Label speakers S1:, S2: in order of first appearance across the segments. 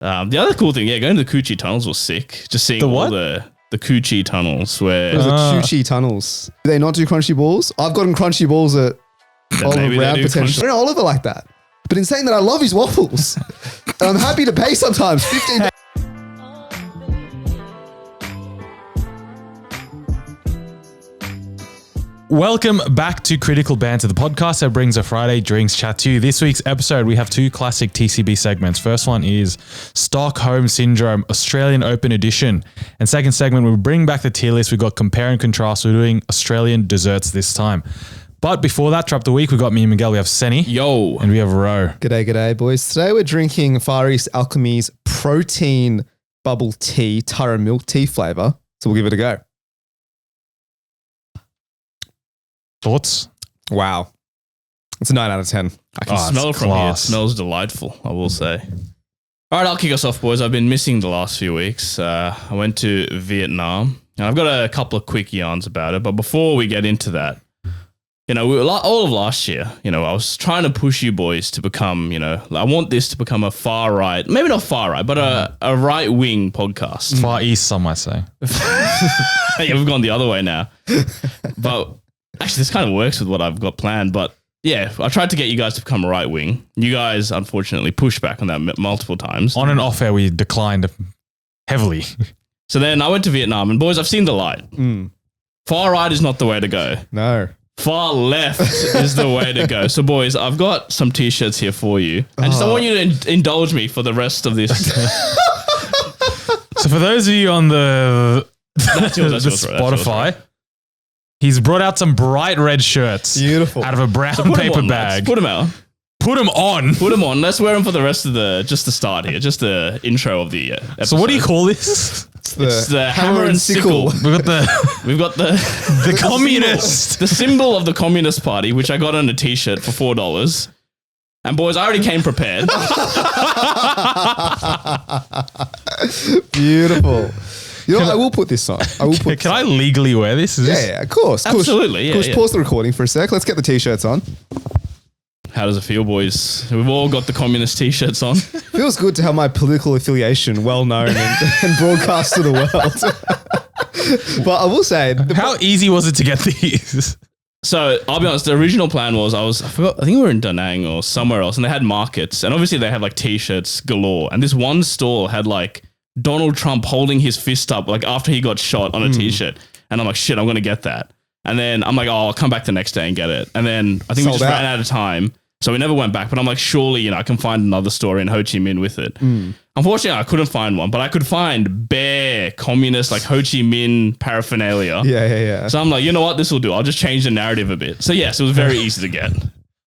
S1: The other cool thing, going to the Coochie tunnels was sick. Just seeing all the Coochie tunnels where...
S2: There's the Coochie tunnels. Do they not do crunchy balls? I've gotten crunchy balls at Oliver Brown potentially. I don't know Oliver like that. But in saying that, I love his waffles. And I'm happy to pay sometimes. 15.
S3: Welcome back to Critical Banter, the podcast that brings a Friday drinks chat to you. This week's episode, we have two classic TCB segments. First one is Stockholm Syndrome, Australian Open Edition. And second segment, we bring back the tier list. We've got compare and contrast. We're doing Australian desserts this time. But before that, drop the week, we've got me and Miguel. We have Senny.
S1: Yo.
S3: And we have Ro.
S2: G'day, boys. Today we're drinking Far East Alchemy's protein bubble tea, Tara milk tea flavor. So we'll give it a go.
S3: Thoughts?
S2: Wow. It's a 9 out of 10.
S1: I can smell it from here. It smells delightful, I will say. All right, I'll kick us off, boys. I've been missing the last few weeks. I went to Vietnam, and I've got a couple of quick yarns about it. But before we get into that, all of last year, I was trying to push you boys to become, I want this to become a far right, maybe not far right, but a right wing podcast.
S3: Far East, some might say.
S1: Yeah, we've gone the other way now. But actually, this kind of works with what I've got planned. But yeah, I tried to get you guys to become a right wing. You guys, unfortunately, pushed back on that multiple times.
S3: On and off air, we declined heavily.
S1: So then I went to Vietnam, and boys, I've seen the light. Far right is not the way to go.
S2: No.
S1: Far left is the way to go. So, boys, I've got some T-shirts here for you. I want you to indulge me for the rest of this.
S3: So for those of you on the Spotify, he's brought out some bright red shirts.
S2: Beautiful.
S3: Out of a brown paper bag.
S1: Put them out.
S3: Put them on.
S1: Put them on. Let's wear them for the rest of just the start here, just the intro of the episode.
S3: So what do you call this?
S2: It's the hammer and sickle.
S3: We've got the communist.
S1: The symbol of the Communist Party, which I got on a T-shirt for $4. And boys, I already came prepared.
S2: Beautiful. I will put this on.
S3: Can I legally wear this?
S2: Yeah, of course.
S1: Absolutely.
S2: Kush, pause the recording for a sec. Let's get the T-shirts on.
S1: How does it feel, boys? We've all got the communist T-shirts on.
S2: Feels good to have my political affiliation well known and broadcast to the world. But I will say,
S3: how easy was it to get these?
S1: So I'll be honest, the original plan was I think we were in Da Nang or somewhere else, and they had markets, and obviously they had like T-shirts galore. And this one store had like Donald Trump holding his fist up like after he got shot on a T-shirt. And I'm like, shit, I'm going to get that. And then I'm like, I'll come back the next day and get it. And then I think we just ran out of time. So we never went back. But I'm like, surely, I can find another store in Ho Chi Minh with it. Unfortunately, I couldn't find one. But I could find bare communist, like Ho Chi Minh paraphernalia.
S2: Yeah.
S1: So I'm like, you know what? This will do. I'll just change the narrative a bit. So yes, it was very easy to get.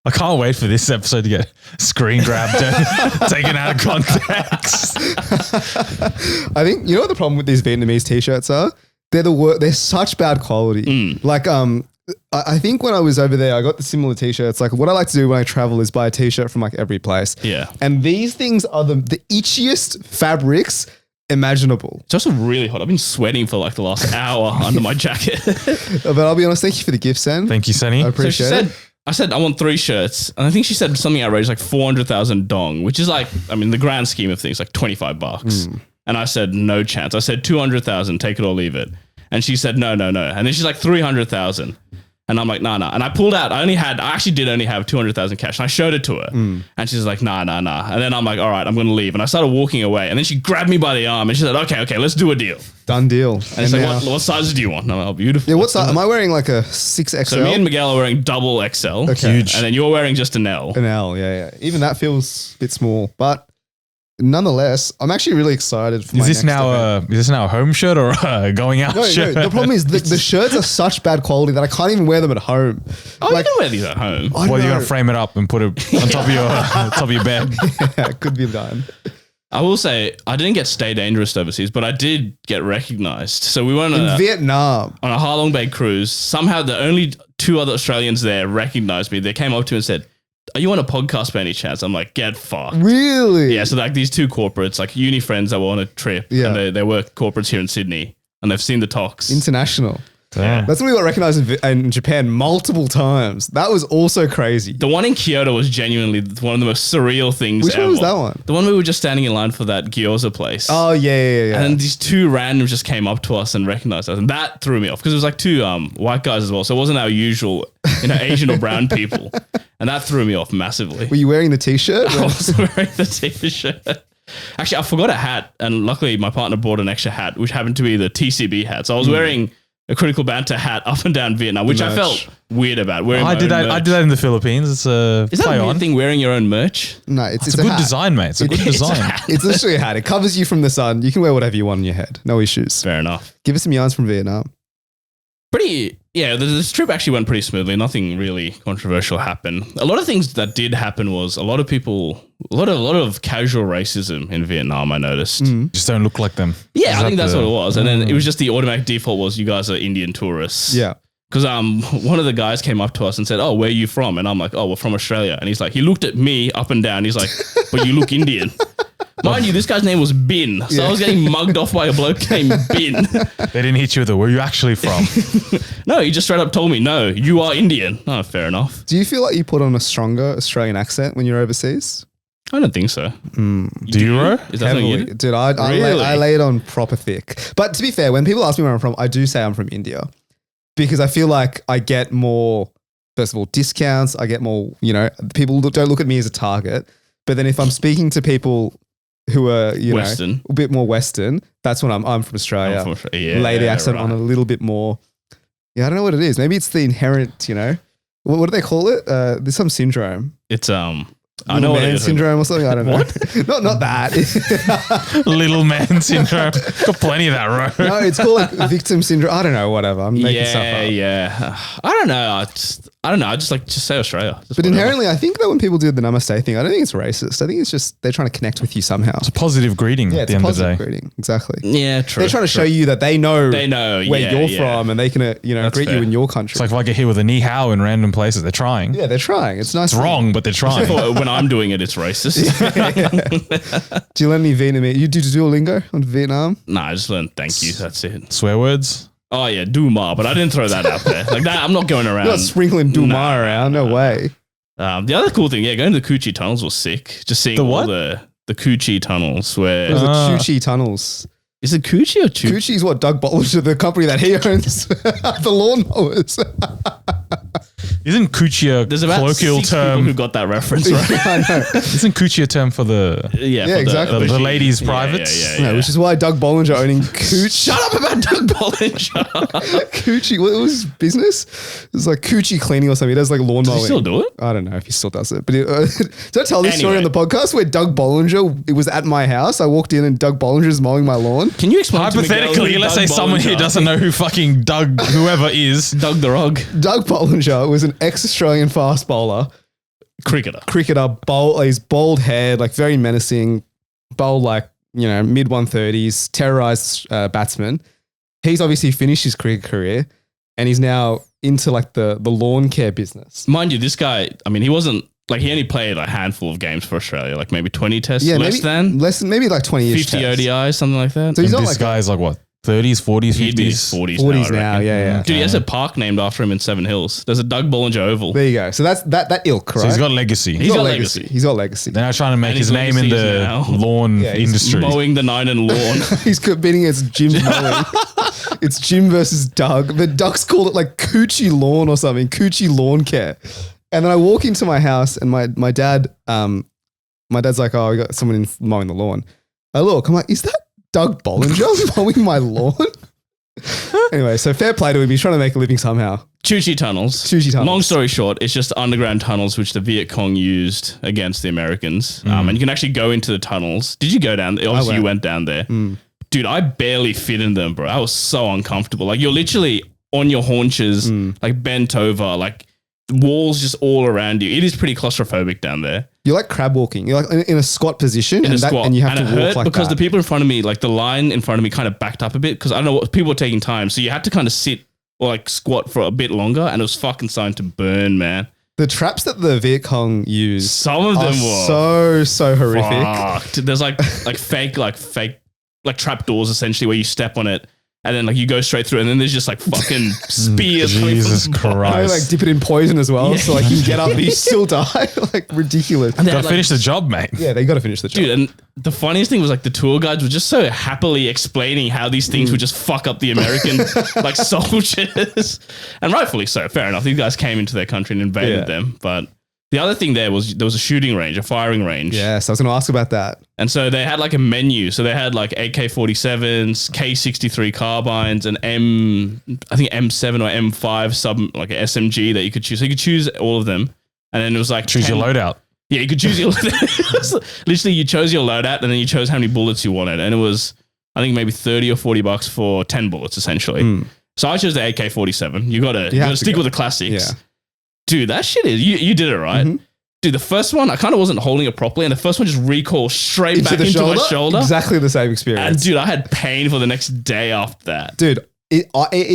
S3: I can't wait for this episode to get screen grabbed and taken out of context.
S2: I think, what the problem with these Vietnamese T-shirts are? They're such bad quality. Like, I think when I was over there, I got the similar T-shirts. Like, what I like to do when I travel is buy a T-shirt from like every place.
S1: Yeah.
S2: And these things are the itchiest fabrics imaginable.
S1: It's also really hot. I've been sweating for like the last hour under my jacket.
S2: But I'll be honest, thank you for the gift, Sen.
S3: Thank you, Senny.
S2: I appreciate it.
S1: I said, I want 3 shirts. And I think she said something outrageous, like 400,000 dong, which is like, the grand scheme of things, like $25. And I said, no chance. I said 200,000, take it or leave it. And she said, no. And then she's like 300,000. And I'm like, nah. And I pulled out, I actually did only have 200,000 cash. And I showed it to her. And she's like, nah. And then I'm like, all right, I'm going to leave. And I started walking away. And then she grabbed me by the arm and she said, okay, let's do a deal.
S2: Done deal.
S1: And she's like, what size do you want? And I'm like, oh, beautiful.
S2: Yeah, what size? Am I wearing like a 6XL?
S1: So me and Miguel are wearing double XL.
S2: Okay.
S3: Huge.
S1: And then you're wearing just an L.
S2: An L, yeah. Even that feels a bit small. But nonetheless, I'm actually really excited for
S3: Is this now a home shirt or a going out shirt?
S2: No, the problem is the shirts are such bad quality that I can't even wear them at home.
S1: Oh, you can wear these at home.
S3: Well, you're going to frame it up and put it on top of your bed.
S2: Yeah, it could be done.
S1: I will say, I didn't get stay dangerous overseas, but I did get recognized. So we went
S2: in Vietnam
S1: on a Ha Long Bay cruise. Somehow the only 2 other Australians there recognized me. They came up to me and said, are you on a podcast by any chance? I'm like, get fucked.
S2: Really?
S1: Yeah, so like these 2 corporates, like uni friends that were on a trip.
S2: Yeah.
S1: And they work corporates here in Sydney and they've seen the talks.
S2: International.
S3: Damn.
S2: That's when we got recognized in Japan multiple times. That was also crazy.
S1: The one in Kyoto was genuinely one of the most surreal things
S2: Which
S1: ever.
S2: one was that one?
S1: The one we were just standing in line for that gyoza place.
S2: Oh, yeah.
S1: And then these two randoms just came up to us and recognized us. And that threw me off because it was like two white guys as well. So it wasn't our usual, Asian or brown people. And that threw me off massively.
S2: Were you wearing the t-shirt?
S1: I was wearing the t-shirt. Actually, I forgot a hat. And luckily, my partner brought an extra hat, which happened to be the TCB hat. So I was wearing a Critical Banter hat up and down Vietnam, which I felt weird about. Wearing
S3: I did that. I did that in the Philippines. It's a
S1: Is that
S3: play
S1: a weird
S3: on.
S1: thing, wearing your own merch?
S2: No, it's
S3: It's a good
S2: hat.
S3: design, mate. It's a good design.
S2: It's literally a hat. It covers you from the sun. You can wear whatever you want on your head. No issues.
S1: Fair enough.
S2: Give us some yarns from Vietnam.
S1: This trip actually went pretty smoothly. Nothing really controversial happened. A lot of things that did happen was a lot of casual racism in Vietnam, I noticed.
S3: Just don't look like them.
S1: Yeah,
S3: Is
S1: I think
S3: that
S1: that's
S3: the-
S1: what it was. And then it was just the automatic default was you guys are Indian tourists.
S2: Yeah.
S1: Because one of the guys came up to us and said, "Oh, where are you from?" And I'm like, "Oh, we're from Australia." And he's like, he looked at me up and down. He's like, "But you look Indian." Mind you, this guy's name was Bin. So I was getting mugged off by a bloke named Bin.
S3: They didn't hit you with the where are you actually from?
S1: No, he just straight up told me, "No, you are Indian." Oh, fair enough.
S2: Do you feel like you put on a stronger Australian accent when you're overseas?
S1: I don't think so.
S3: Do you, bro?
S1: Is that something you
S2: Heavily.
S1: do?
S2: Dude, I
S1: Really?
S2: lay it on proper thick. But to be fair, when people ask me where I'm from, I do say I'm from India because I feel like I get more, first of all, discounts. I get more, people don't look at me as a target. But then if I'm speaking to people who are,
S1: Western.
S2: a bit more Western, that's when I'm from Australia.
S1: I'm from Australia. Yeah,
S2: lay the accent on a little bit more. Yeah, I don't know what it is. Maybe it's the inherent, what do they call it? There's some syndrome.
S1: It's I
S2: Little
S1: know what it
S2: man
S1: is.
S2: syndrome or something. I don't know.
S1: What?
S2: not that.
S3: Little man syndrome. Got plenty of that, bro.
S2: No, it's called like victim syndrome. I don't know. Whatever. I'm making stuff up.
S1: Yeah. I don't know. I don't know. I just say Australia. Just
S2: But
S1: whatever.
S2: inherently, I think that when people do the namaste thing, I don't think it's racist. I think it's just they're trying to connect with you somehow.
S3: It's a positive greeting
S2: Yeah,
S3: at
S2: it's
S3: the
S2: a
S3: end of the
S2: positive
S3: day.
S2: greeting. Exactly.
S1: Yeah, true.
S2: They're trying to show
S1: true.
S2: you that they know where
S1: yeah,
S2: you're
S1: yeah.
S2: from and they can, greet
S1: fair.
S2: you in your country.
S3: It's like if I get hit with a ni hao in random places, they're trying.
S2: yeah, they're trying. It's nice.
S3: It's wrong, but they're trying.
S1: When I'm doing it, it's racist.
S2: Do you learn any Vietnamese? You do Duolingo on Vietnam?
S1: Nah, I just learned thank you. That's it.
S3: Swear words.
S1: Oh yeah, do ma, but I didn't throw that out there. Like that, I'm not going around.
S2: You're not sprinkling Duma
S1: Nah,
S2: around. No way.
S1: The other cool thing, going to the Coochie tunnels was sick. Just seeing
S3: The
S2: Oh,
S1: all
S3: what?
S1: the Coochie tunnels where
S2: It was
S3: Ah.
S2: the Chuchi tunnels.
S1: is it Coochie or Choo?
S2: Gucci's what Doug Bollinger, the company that he owns, the lawnmowers.
S3: Isn't coochie a
S1: There's about
S3: colloquial
S1: 6 people
S3: term?
S1: who got that reference right.
S2: I know.
S3: Isn't coochie a term for the
S1: Yeah,
S2: Yeah,
S1: for
S2: exactly.
S3: the
S1: machine.
S3: ladies'
S1: Yeah,
S3: privates?
S1: Yeah.
S2: No, which is why Doug Bollinger owning Cooch.
S1: Shut up about Doug Bollinger.
S2: Coochie, what was his business? It was like Coochie cleaning or something. He does like lawn
S1: Does
S2: mowing.
S1: he still do it?
S2: I don't know if he still does it. But did I tell this story on
S1: Anyway.
S2: the podcast where Doug Bollinger, it was at my house. I walked in and Doug Bollinger's mowing my lawn.
S1: Can you explain to Miguel
S3: Hypothetically,
S1: who
S3: let's
S1: Doug
S3: say someone here
S1: Bollinger-
S3: doesn't know who fucking Doug, whoever is.
S1: Doug the Rug
S2: Doug Bollinger was an ex-Australian fast bowler,
S1: cricketer.
S2: his bald head, like very menacing, bowled like, mid 130s, terrorized batsman. He's obviously finished his cricket career and he's now into like the lawn care business.
S1: Mind you, this guy, I mean, he wasn't like he only played a handful of games for Australia, like maybe 20 tests,
S2: maybe like 20
S1: 50 ODIs, something like that.
S2: So he's
S3: And
S2: not
S3: this
S2: like
S3: guy's like what? 30s, 40s,
S1: He'd be
S3: 50s?
S1: 40s,
S2: 40s
S1: now, I
S2: now.
S1: reckon.
S2: Yeah.
S1: Dude, he has a park named after him in Seven Hills. There's a Doug Bollinger Oval.
S2: There you go. So that's that ilk, right?
S3: So he's got legacy.
S1: He's got legacy.
S2: He's got legacy.
S3: They're now trying to make
S1: And
S3: his
S1: his
S3: name in
S1: legacy is
S3: the
S1: now-
S3: lawn
S2: Yeah, he's
S3: industry.
S1: Mowing the 9 and lawn.
S2: He's competing against Jim's mowing. It's Jim versus Doug, but Doug's called it like Coochie Lawn or something, Coochie Lawn Care. And then I walk into my house and my dad's like, oh, we got someone in mowing the lawn. I look, I'm like, is that Doug Bollinger mowing my lawn? Anyway, so fair play to him. He's trying to make a living somehow.
S1: Choo-choo tunnels.
S2: Choo-choo tunnels.
S1: Long story short, it's just underground tunnels which the Viet Cong used against the Americans. And you can actually go into the tunnels. Did you go down? Obviously, you went down there. Dude, I barely fit in them, bro. I was so uncomfortable. Like, you're literally on your haunches, like bent over, like walls just all around you. It is pretty claustrophobic down there.
S2: You're like crab walking. You're like in a squat position
S1: In a squat.
S2: and you have
S1: and
S2: to
S1: it
S2: walk
S1: hurt
S2: like
S1: because
S2: that.
S1: the people in front of me, like the line in front of me kind of backed up a bit because I don't know what people were taking time. So you had to kind of sit or like squat for a bit longer and it was fucking starting to burn, man.
S2: The traps that the Viet Cong use
S1: Some of
S2: are
S1: them were
S2: so horrific.
S1: fucked. There's like fake trap doors essentially where you step on it and then like you go straight through, and then there's just like fucking spears.
S3: Jesus
S2: I
S3: Christ.
S2: like dip it in poison as well, so like you get up and you still die. Like ridiculous.
S1: And they
S3: Gotta
S1: had,
S3: finish the job, mate.
S2: Yeah, they got to finish the job.
S1: dude, and the funniest thing was like the tour guides were just so happily explaining how these things would just fuck up the American like soldiers, and rightfully so. Fair enough. These guys came into their country and invaded them, but. The other thing there was a shooting range, a firing range.
S2: Yes, I was going to ask about that.
S1: And so they had like a menu. So they had like AK-47s, K63 carbines, and I think M7 or M5 sub like an SMG that you could choose. So you could choose all of them. And then it was like
S3: Choose your loadout.
S1: Yeah, you could choose your literally you chose your loadout and then you chose how many bullets you wanted. And it was I think maybe $30 or $40 for 10 bullets essentially. So I chose the AK-47. You gotta stick with the classics.
S2: Yeah.
S1: Dude, that shit is you did it right. Dude, the first one I kind of wasn't holding it properly, and the first one just recoiled straight back into my shoulder.
S2: Exactly the same experience.
S1: And dude, I had pain for the next day after that.
S2: Dude, it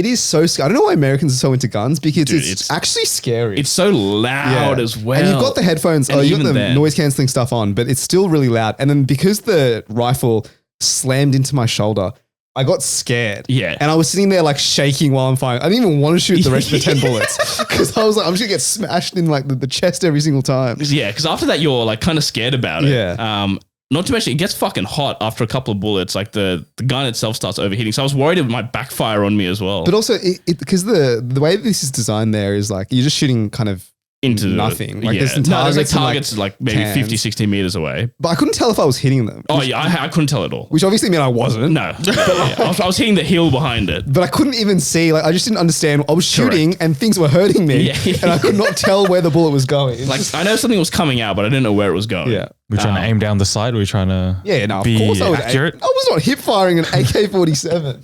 S2: is so scary. I don't know why Americans are so into guns because
S1: Dude,
S2: it's actually scary.
S1: It's so loud as well.
S2: And you've got the headphones,
S1: And
S2: you've got
S1: even
S2: the
S1: then-
S2: noise cancelling stuff on, but it's still really loud. And then because the rifle slammed into my shoulder, I got scared.
S1: Yeah.
S2: And I was sitting there like shaking while I'm firing. I didn't even want to shoot the rest of the 10 bullets because I was like, I'm just going to get smashed in like the chest every single time.
S1: Yeah, because after that you're like kind of scared about it.
S2: Yeah.
S1: Not to mention, it gets fucking hot after a couple of bullets. Like the gun itself starts overheating. So I was worried it might backfire on me as well.
S2: But also, because the way this is designed there is like you're just shooting kind of
S1: into
S2: nothing. Like there's some
S1: there's like
S2: targets and,
S1: targets like maybe
S2: cans.
S1: 50, 60 meters away.
S2: But I couldn't tell if I was hitting them.
S1: Oh yeah, I couldn't tell at all.
S2: Which obviously meant I wasn't.
S1: No, I was hitting the hill behind it.
S2: But I couldn't even see. Like I just didn't understand. I was shooting and things were hurting me,
S1: Yeah.
S2: and I could not tell where the bullet was going. It's
S1: Like
S2: just-
S1: I know something was coming out, but I didn't know where it was going.
S2: yeah,
S3: We're trying to aim down the sight. We're trying to
S2: yeah. No, of
S3: be
S2: course I was
S3: accurate.
S2: I was not hip firing an AK-47.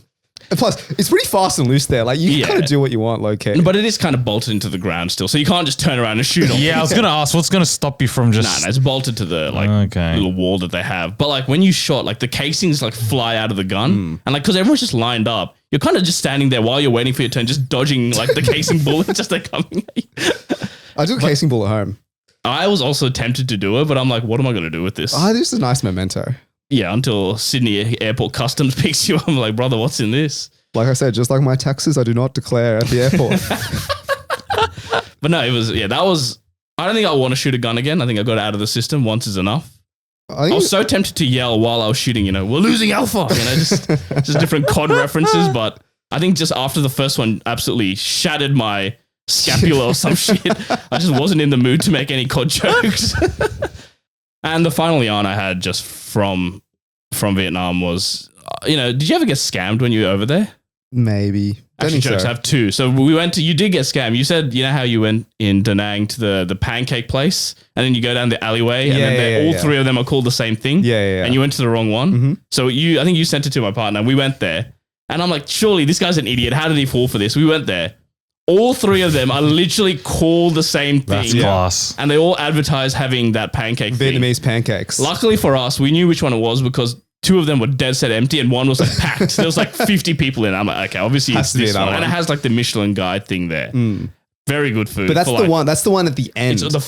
S2: And plus, it's pretty fast and loose there. Like you
S1: Yeah.
S2: can kind of do what you want, low key.
S1: But it is kind of bolted into the ground still, so you can't just turn around and shoot on.
S3: Yeah, I was gonna ask, what's gonna stop you from just?
S1: Nah, it's bolted to the like
S3: Okay.
S1: little wall that they have. But like when you shot, like the casings like fly out of the gun, and like because everyone's just lined up, you're kind of just standing there while you're waiting for your turn, just dodging like the casing bullets as they're coming at you.
S2: I do a casing ball at home.
S1: I was also tempted to do it, but I'm like, what am I going to do with this?
S2: Oh, this is a nice memento.
S1: Yeah, until Sydney Airport Customs picks you up. I'm like, brother, what's in this?
S2: Like I said, just like my taxes, I do not declare at the airport.
S1: But no, that was. I don't think I want to shoot a gun again. I think I got it out of the system. Once is enough.
S2: I
S1: I
S2: think
S1: was so tempted to yell while I was shooting, we're losing alpha, just different COD references. But I think just after the first one absolutely shattered my scapula or some shit, I just wasn't in the mood to make any COD jokes. And the final yarn I had just from Vietnam was, did you ever get scammed when you were over there?
S2: maybe. Don't
S1: Actually,
S2: think
S1: jokes,
S2: so.
S1: I have two. So you did get scammed. You said, how you went in Da Nang to the pancake place and then you go down the alleyway and then all three of them are called the same thing.
S2: Yeah.
S1: And you went to the wrong one.
S2: Mhm.
S1: So I think you sent it to my partner. We went there and I'm like, surely this guy's an idiot. How did he fall for this? We went there. All three of them are literally called the same thing.
S3: That's class.
S1: And they all advertise having that pancake thing.
S2: Vietnamese pancakes.
S1: Luckily for us, we knew which one it was because two of them were dead set empty and one was like packed. There was like 50 people in it. I'm like, okay, obviously
S2: Has
S1: it's
S2: to be
S1: this
S2: that
S1: one. And it
S2: one.
S1: has like the Michelin guide thing there. Very good food.
S2: But that's
S1: for,
S2: the
S1: like,
S2: one. That's the one at the end.
S1: It's the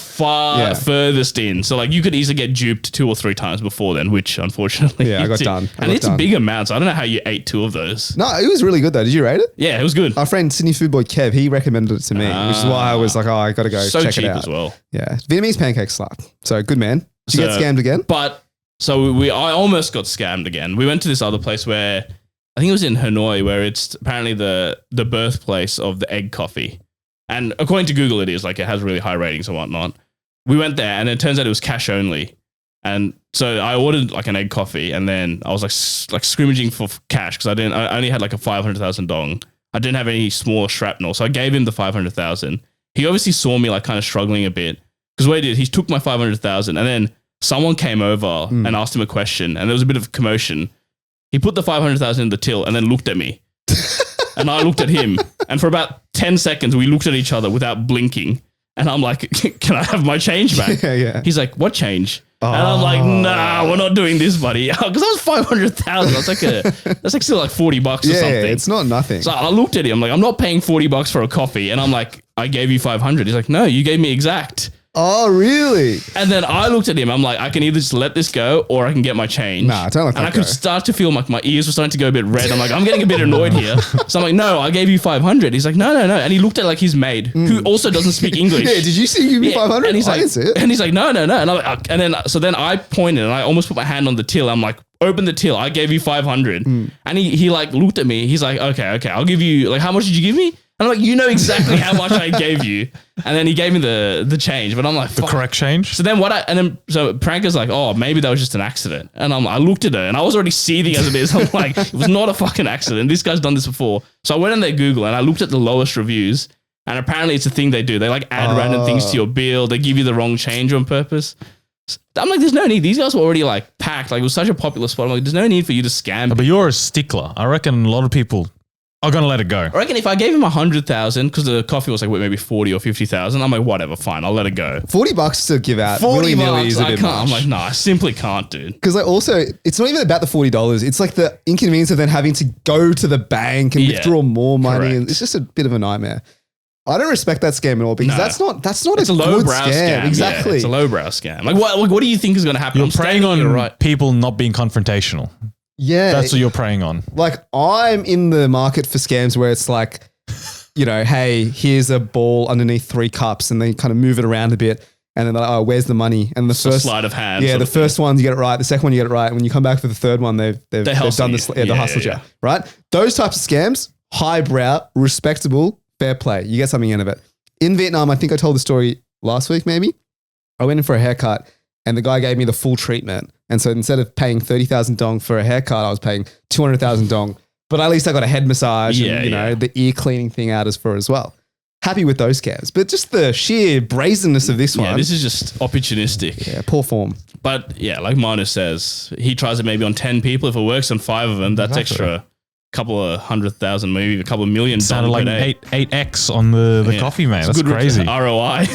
S2: Yeah.
S1: furthest in. So like you could easily get duped 2 or 3 times before then, which unfortunately
S2: Yeah, I
S1: you
S2: got
S1: did.
S2: done. I
S1: And
S2: got
S1: it's
S2: done.
S1: big amounts. I don't know how you ate 2 of those.
S2: No, it was really good though. Did you rate it?
S1: Yeah, it was good.
S2: Our friend Sydney food boy Kev, he recommended it to me, which is why I was like, oh, I got to go
S1: So
S2: check
S1: cheap
S2: it out.
S1: as well.
S2: Yeah, Vietnamese pancakes slap. So good man. Did you get
S1: So-
S2: scammed again?
S1: But so I almost got scammed again. We went to this other place where I think it was in Hanoi, where it's apparently the birthplace of the egg coffee. And according to Google, it is like it has really high ratings and whatnot. We went there, and it turns out it was cash only. And so I ordered like an egg coffee, and then I was like scrimmaging for cash because I only had like a 500,000 dong. I didn't have any small shrapnel, so I gave him the 500,000. He obviously saw me like kind of struggling a bit because what he did, he took my 500,000, and then someone came over and asked him a question, and there was a bit of commotion. He put the 500,000 in the till and then looked at me. And I looked at him. And for about 10 seconds, we looked at each other without blinking. And I'm like, can I have my change back?
S2: Yeah.
S1: He's like, what change? And I'm like, nah, we're not doing this, buddy. Because that was 500,000. That's like still like $40 or
S2: Yeah,
S1: something.
S2: it's not nothing.
S1: So I looked at him. I'm like, I'm not paying $40 for a coffee. And I'm like, I gave you 500. He's like, no, you gave me exact.
S2: Oh, really?
S1: And then I looked at him. I'm like, I can either just let this go or I can get my change.
S2: Nah, don't let that
S1: And I
S2: go.
S1: could start to feel like my ears were starting to go a bit red. I'm like, I'm getting a bit annoyed here. So I'm like, no, I gave you 500. He's like, no. And he looked at like his maid, who also doesn't speak English.
S2: Yeah, did you see you give me 500?
S1: And he's
S2: I
S1: like,
S2: didn't see it.
S1: And he's like, no. And I'm like, so then I pointed and I almost put my hand on the till. I'm like, open the till. I gave you 500. And he like looked at me. He's like, okay. I'll give you, like, how much did you give me? And I'm like, you know exactly how much I gave you. And then he gave me the change, but I'm like,
S3: The correct change?
S1: So then so Pranker's like, oh, maybe that was just an accident. And I looked at her and I was already seething as it is. I'm like, it was not a fucking accident. This guy's done this before. So I went on their Google and I looked at the lowest reviews, and apparently it's a thing they do. They like add random things to your bill. They give you the wrong change on purpose. I'm like, there's no need. These guys were already like packed. Like, it was such a popular spot. I'm like, there's no need for you to scam.
S3: But you're a stickler. I reckon a lot of people are going to let it go.
S1: I reckon if I gave him 100,000, because the coffee was like maybe 40 or 50,000, I'm like, whatever, fine, I'll let it go.
S2: $40 to give out.
S1: 40
S2: willy-nilly
S1: bucks,
S2: is a
S1: I
S2: bit
S1: can't. I'm
S2: much.
S1: like, no, I simply can't, dude.
S2: Because like also, it's not even about the $40. It's like the inconvenience of then having to go to the bank and
S1: Yeah,
S2: withdraw more money, and
S1: correct.
S2: it's just a bit of a nightmare. I don't respect that scam at all because
S1: No.
S2: that's not
S1: It's
S2: a
S1: a
S2: good
S1: lowbrow scam. Yeah,
S2: Exactly.
S1: it's a lowbrow scam. Like, what do you think is going to happen?
S3: You're
S1: I'm
S3: preying
S1: standing
S3: on
S1: here,
S3: people not being confrontational.
S2: Yeah.
S3: That's what you're preying on.
S2: Like, I'm in the market for scams where it's like, you know, hey, here's a ball underneath 3 cups, and they kind of move it around a bit, and then they're like, oh, where's the money? And the
S1: It's a
S2: first
S1: sleight of hand.
S2: yeah,
S1: sort
S2: the
S1: of thing.
S2: first one you get it right, the second one you get it right. When you come back for the third one, they've
S1: hustle
S2: done
S1: you.
S2: this, the
S1: Yeah,
S2: hustle
S1: yeah.
S2: you, right? Those types of scams, highbrow, respectable, fair play. You get something out of it. In Vietnam, I think I told the story last week, maybe. I went in for a haircut, and the guy gave me the full treatment. And so instead of paying 30,000 dong for a haircut, I was paying 200,000 dong. But at least I got a head massage and, you know, the ear cleaning thing out as well. Happy with those scams. But just the sheer brazenness of this one.
S1: Yeah, this is just opportunistic.
S2: Yeah, poor form.
S1: But yeah, like Manu says, he tries it maybe on 10 people. If it works on 5 of them, that's extra couple of 100,000, maybe a couple of million.
S3: Sounded like
S1: per day.
S3: 8x on the coffee, man.
S1: It's
S3: That's
S1: good
S3: crazy.
S1: ROI.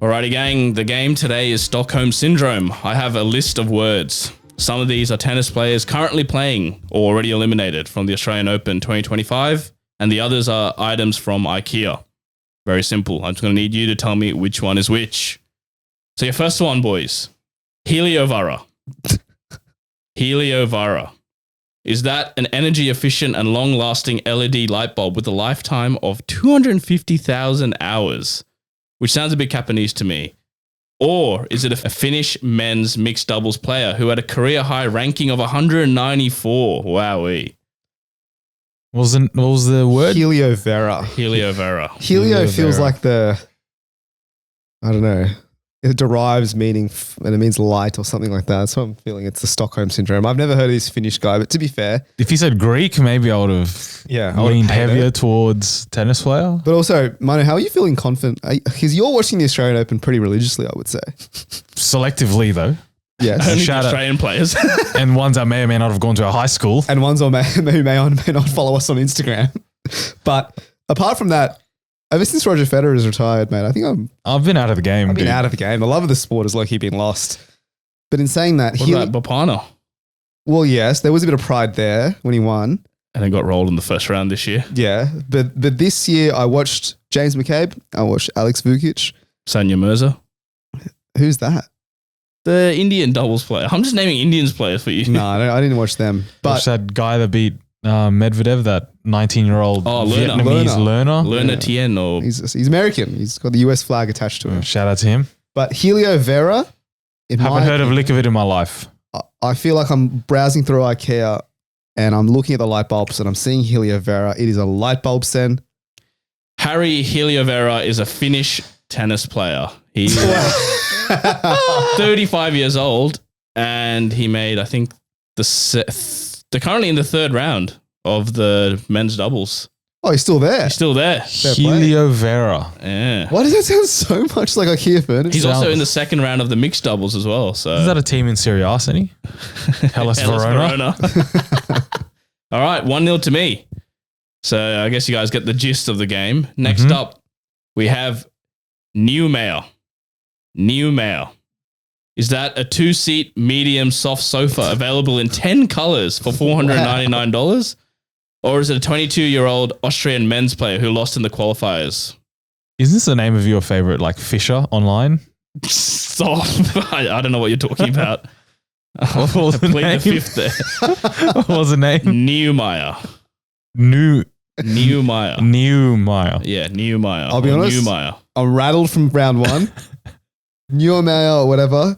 S1: Alrighty, gang. The game today is Stockholm Syndrome. I have a list of words. Some of these are tennis players currently playing or already eliminated from the Australian Open 2025, and the others are items from IKEA. Very simple. I'm just going to need you to tell me which one is which. So your first one, boys. Heliovara. Heliovara. Is that an energy efficient and long lasting LED light bulb with a lifetime of 250,000 hours? Which sounds a bit Japanese to me. Or is it a Finnish men's mixed doubles player who had a career high ranking of 194? Wowee.
S3: What was the word?
S2: Heliovera.
S1: Heliovara.
S2: Helio feels
S3: Heliovera.
S2: like I don't know. It derives meaning and it means light or something like that. So I'm feeling it's the Stockholm Syndrome. I've never heard of this Finnish guy, but to be fair,
S3: If you said Greek, maybe I would have
S2: I would've
S3: leaned
S2: paid
S3: heavier
S2: it.
S3: towards tennis player.
S2: But also, Manu, how are you feeling confident? Because you're watching the Australian Open pretty religiously, I would say.
S3: Selectively, though.
S2: Yes.
S1: Only the
S3: Shout out.
S1: Australian players.
S3: And ones that may or may not have gone to a high school.
S2: And ones who may or may not follow us on Instagram. But apart from that, ever since Roger Federer has retired, mate, I think
S3: I've been out of the game.
S2: I've been
S3: dude.
S2: out of the game. The love of the sport has low-key been lost. But in saying that,
S1: What about Bopana?
S2: well, yes, there was a bit of pride there when he won.
S1: And then got rolled in the first round this year.
S2: Yeah, but this year I watched James McCabe. I watched Alex Vukic.
S1: Sanya Mirza.
S2: Who's that?
S1: The Indian doubles player. I'm just naming Indians players for you.
S2: No, I didn't watch them.
S3: Watch
S2: But
S3: that guy that beat Medvedev, that 19-year-old
S1: Oh, Lerner.
S3: Vietnamese learner.
S1: Lerner Tien or
S2: he's American. He's got the US flag attached to him.
S3: Shout out to him.
S2: But Helio Vera,
S3: Haven't heard of a lick of it in my life.
S2: I feel like I'm browsing through IKEA and I'm looking at the light bulbs and I'm seeing Helio Vera. It is a light bulb stand.
S1: Harry Heliovera is a Finnish tennis player. He's 35 years old, and he made, I think, they're currently in the 3rd round of the men's doubles.
S2: Oh, he's still there.
S1: He's still there.
S2: Fair play.
S3: Helio Vera.
S1: Yeah.
S2: Why does that sound so much like IKEA furniture?
S1: He's also in the 2nd round of the mixed doubles as well. So
S3: Is that a team in Serie A, Senny? Hellas Verona.
S1: All right, 1-0 to me. So I guess you guys get the gist of the game. Next up, we have New Mail. New Mail. Is that a 2-seat medium soft sofa available in 10 colors for $499? Or is it a 22-year-old Austrian men's player who lost in the qualifiers?
S3: Is this the name of your favorite, like Fisher online?
S1: Stop. I don't know what you're talking about.
S3: What was the
S1: Plead
S3: name?
S1: the fifth there.
S3: What was the name?
S1: Neumeyer.
S3: Neumeyer.
S1: Yeah, Neumeyer.
S2: I'll be honest.
S1: Neumeyer.
S2: I'm rattled from round one. Neumeyer or whatever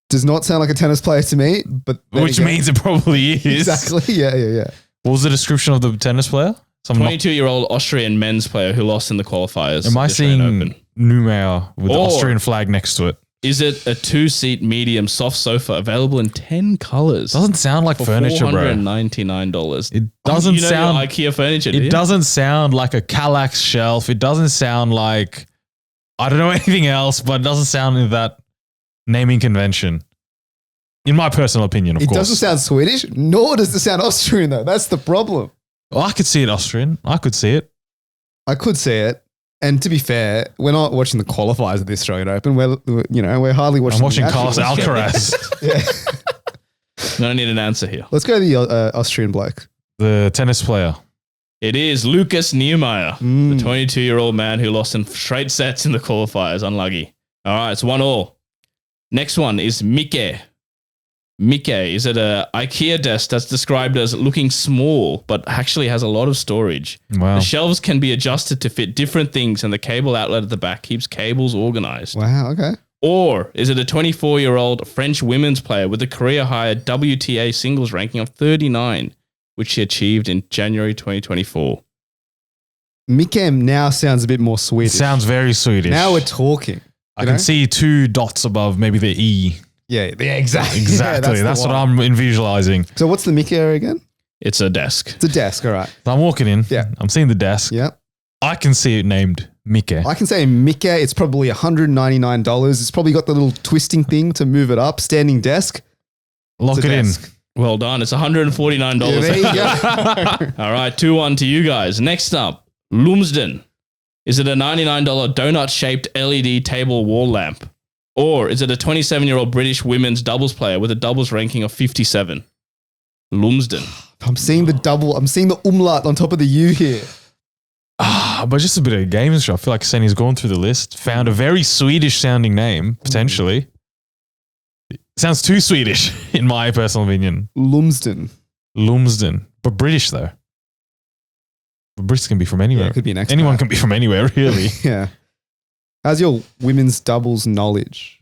S2: does not sound like a tennis player to me, but then
S3: Which
S2: again-
S3: means it probably is.
S2: exactly. Yeah.
S3: What was the description of the tennis player?
S1: 22-year-old Austrian men's player who lost in the qualifiers.
S3: Am I
S1: of the Australian
S3: seeing Neumeyer with the
S1: Or-
S3: Austrian flag next to it?
S1: Is it a 2-seat medium soft sofa available in 10 colors?
S3: Doesn't sound like
S1: for
S3: furniture, bro.
S1: $499.
S3: It doesn't
S1: you know
S3: sound.
S1: your IKEA furniture, do you?
S3: It doesn't sound like a Kallax shelf. It doesn't sound like I don't know anything else, but it doesn't sound in that naming convention. In my personal opinion, of
S2: It
S3: course.
S2: doesn't sound Swedish, nor does it sound Austrian though. That's the problem.
S3: Well, I could see it Austrian. I could see it.
S2: I could see it. And to be fair, we're not watching the qualifiers of the Australian Open. We're hardly watching.
S3: I'm watching
S2: the
S3: Carlos
S2: actual-
S3: Alcaraz,
S2: Yeah.
S1: I need an answer here.
S2: Let's go to the Austrian bloke.
S3: the tennis player.
S1: It is Lucas Niemeyer, the 22-year-old man who lost in straight sets in the qualifiers. Unlucky. All right, it's 1-1. Next one is Mike. Mike is at a IKEA desk that's described as looking small, but actually has a lot of storage.
S3: Wow.
S1: The shelves can be adjusted to fit different things, and the cable outlet at the back keeps cables organized.
S2: Wow. Okay.
S1: Or is it a 24-year-old French women's player with a career-high WTA singles ranking of 39, which she achieved in January 2024?
S2: Mikem now sounds a bit more
S3: It
S2: Swedish.
S3: sounds very Swedish.
S2: Now we're talking.
S3: I
S2: you
S3: can
S2: know?
S3: see 2 dots above maybe the E.
S2: Yeah, exactly.
S3: Exactly.
S2: Yeah,
S3: that's
S2: the
S3: what
S2: one.
S3: I'm visualizing.
S2: So what's the Mickey area again?
S1: It's a desk.
S2: It's a desk. All right.
S3: So I'm walking in.
S2: Yeah.
S3: I'm seeing the desk.
S2: Yeah.
S3: I can see it named Mike.
S2: I can say Mickey. It's probably $199. It's probably got the little twisting thing to move it up. Standing desk.
S3: Lock
S2: It's
S3: it
S2: a
S3: in.
S2: desk.
S1: Well done. It's $149.
S2: Yeah, there you go.
S1: All right, 2-1 to you guys. Next up, Lumsden. Is it a $99 donut-shaped LED table wall lamp? Or is it a 27-year-old British women's doubles player with a doubles ranking of 57? Lumsden.
S2: I'm seeing the double. I'm seeing the umlaut on top of the U here.
S3: But just a bit of games. I feel like Senny's gone through the list, found a very Swedish sounding name, potentially. It sounds too Swedish, in my personal opinion.
S2: Lumsden.
S3: Lumsden. But British, though. But Brits can be from anywhere.
S2: Yeah, it could be an expert.
S3: Anyone can be from anywhere, really.
S2: Yeah. How's your women's doubles knowledge?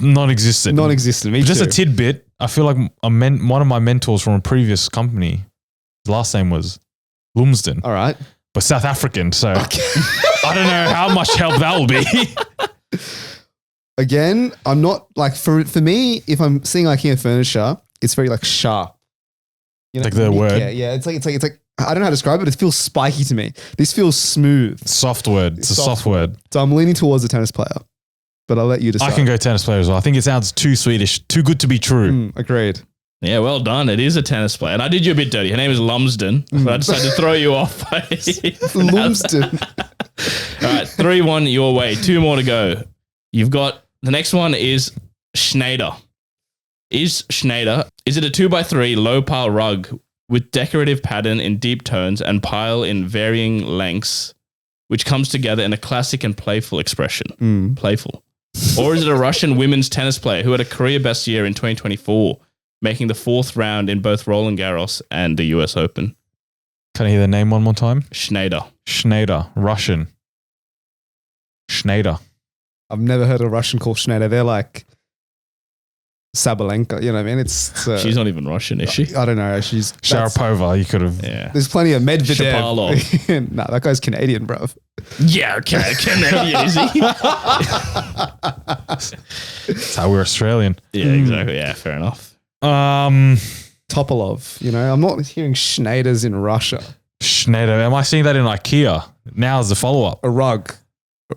S3: Non-existent.
S2: Non-existent. Me
S3: Just
S2: too.
S3: a tidbit. I feel like one of my mentors from a previous company, his last name was Lumsden,
S2: All right.
S3: but South African. So I don't know how much help that will be.
S2: Again, I'm not like for me. If I'm seeing IKEA furniture, it's very like sharp. You
S3: Like the word.
S2: Yeah. It's like I don't know how to describe it. It feels spiky to me. This feels smooth.
S3: Soft word. It's a soft word.
S2: So I'm leaning towards the tennis player, but I'll let you decide.
S3: I can go tennis player as well. I think it sounds too Swedish, too good to be true.
S2: Agreed.
S1: Yeah, well done. It is a tennis player. And I did you a bit dirty. Her name is Lumsden, but I decided to throw you off.
S2: Lumsden.
S1: All right, 3-1 your way. 2 more to go. You've got, the next one is Schneider. Is it a 2x3 low pile rug with decorative pattern in deep tones and pile in varying lengths, which comes together in a classic and playful expression? Playful. Or is it a Russian women's tennis player who had a career best year in 2024, making the 4th round in both Roland Garros and the US Open?
S3: Can I hear the name one more time?
S1: Schneider.
S3: Russian. Schneider.
S2: I've never heard a Russian called Schneider. They're like Sabalenka. You know what I mean? It's
S1: She's not even Russian, is she?
S2: I don't know. She's that's-
S3: Sharapova, you could have.
S1: Yeah.
S2: There's plenty of Medvedev.
S1: Shapovalov.
S2: Nah, that guy's Canadian, bruv.
S1: Yeah, okay. Canadian, is he?
S3: That's how we're Australian.
S1: Yeah, exactly. Yeah, fair enough.
S2: Topolov. You know, I'm not hearing Schneiders in Russia.
S3: Schneider. Am I seeing that in IKEA? Now is the follow-up.
S2: A rug.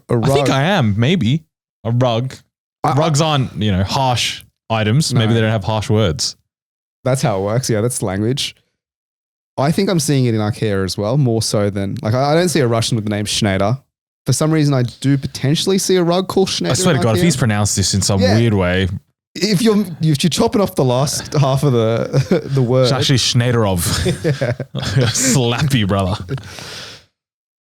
S2: A rug.
S3: I think I am, maybe. A rug. Rugs aren't, harsh items. Maybe
S2: No.
S3: they don't have harsh words.
S2: That's how it works. Yeah, that's language. I think I'm seeing it in IKEA as well, more so than like I don't see a Russian with the name Schneider. For some reason, I do potentially see a rug called Schneider.
S3: I swear to God, if he's pronounced this in some weird way,
S2: if you're chopping off the last half of the word,
S3: it's actually Schneiderov. Slap you, brother.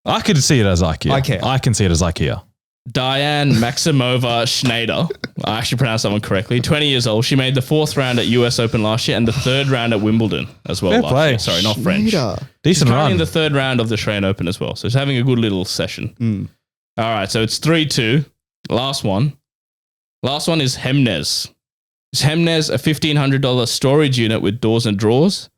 S3: I could see it as IKEA. I can see it as IKEA.
S1: Diane Maximova Schneider. I actually pronounced that one correctly. 20 years old. She made the 4th round at US Open last year and the 3rd round at Wimbledon as well.
S3: Fair
S1: last
S3: play.
S1: year. Sorry, not French.
S2: Schneider.
S3: Decent
S1: She's
S3: run.
S1: in the 3rd round of the Australian Open as well. So she's having a good little session. All right, so it's 3-2. Last one. Last one is Hemnes. Is Hemnes a $1,500 storage unit with doors and drawers?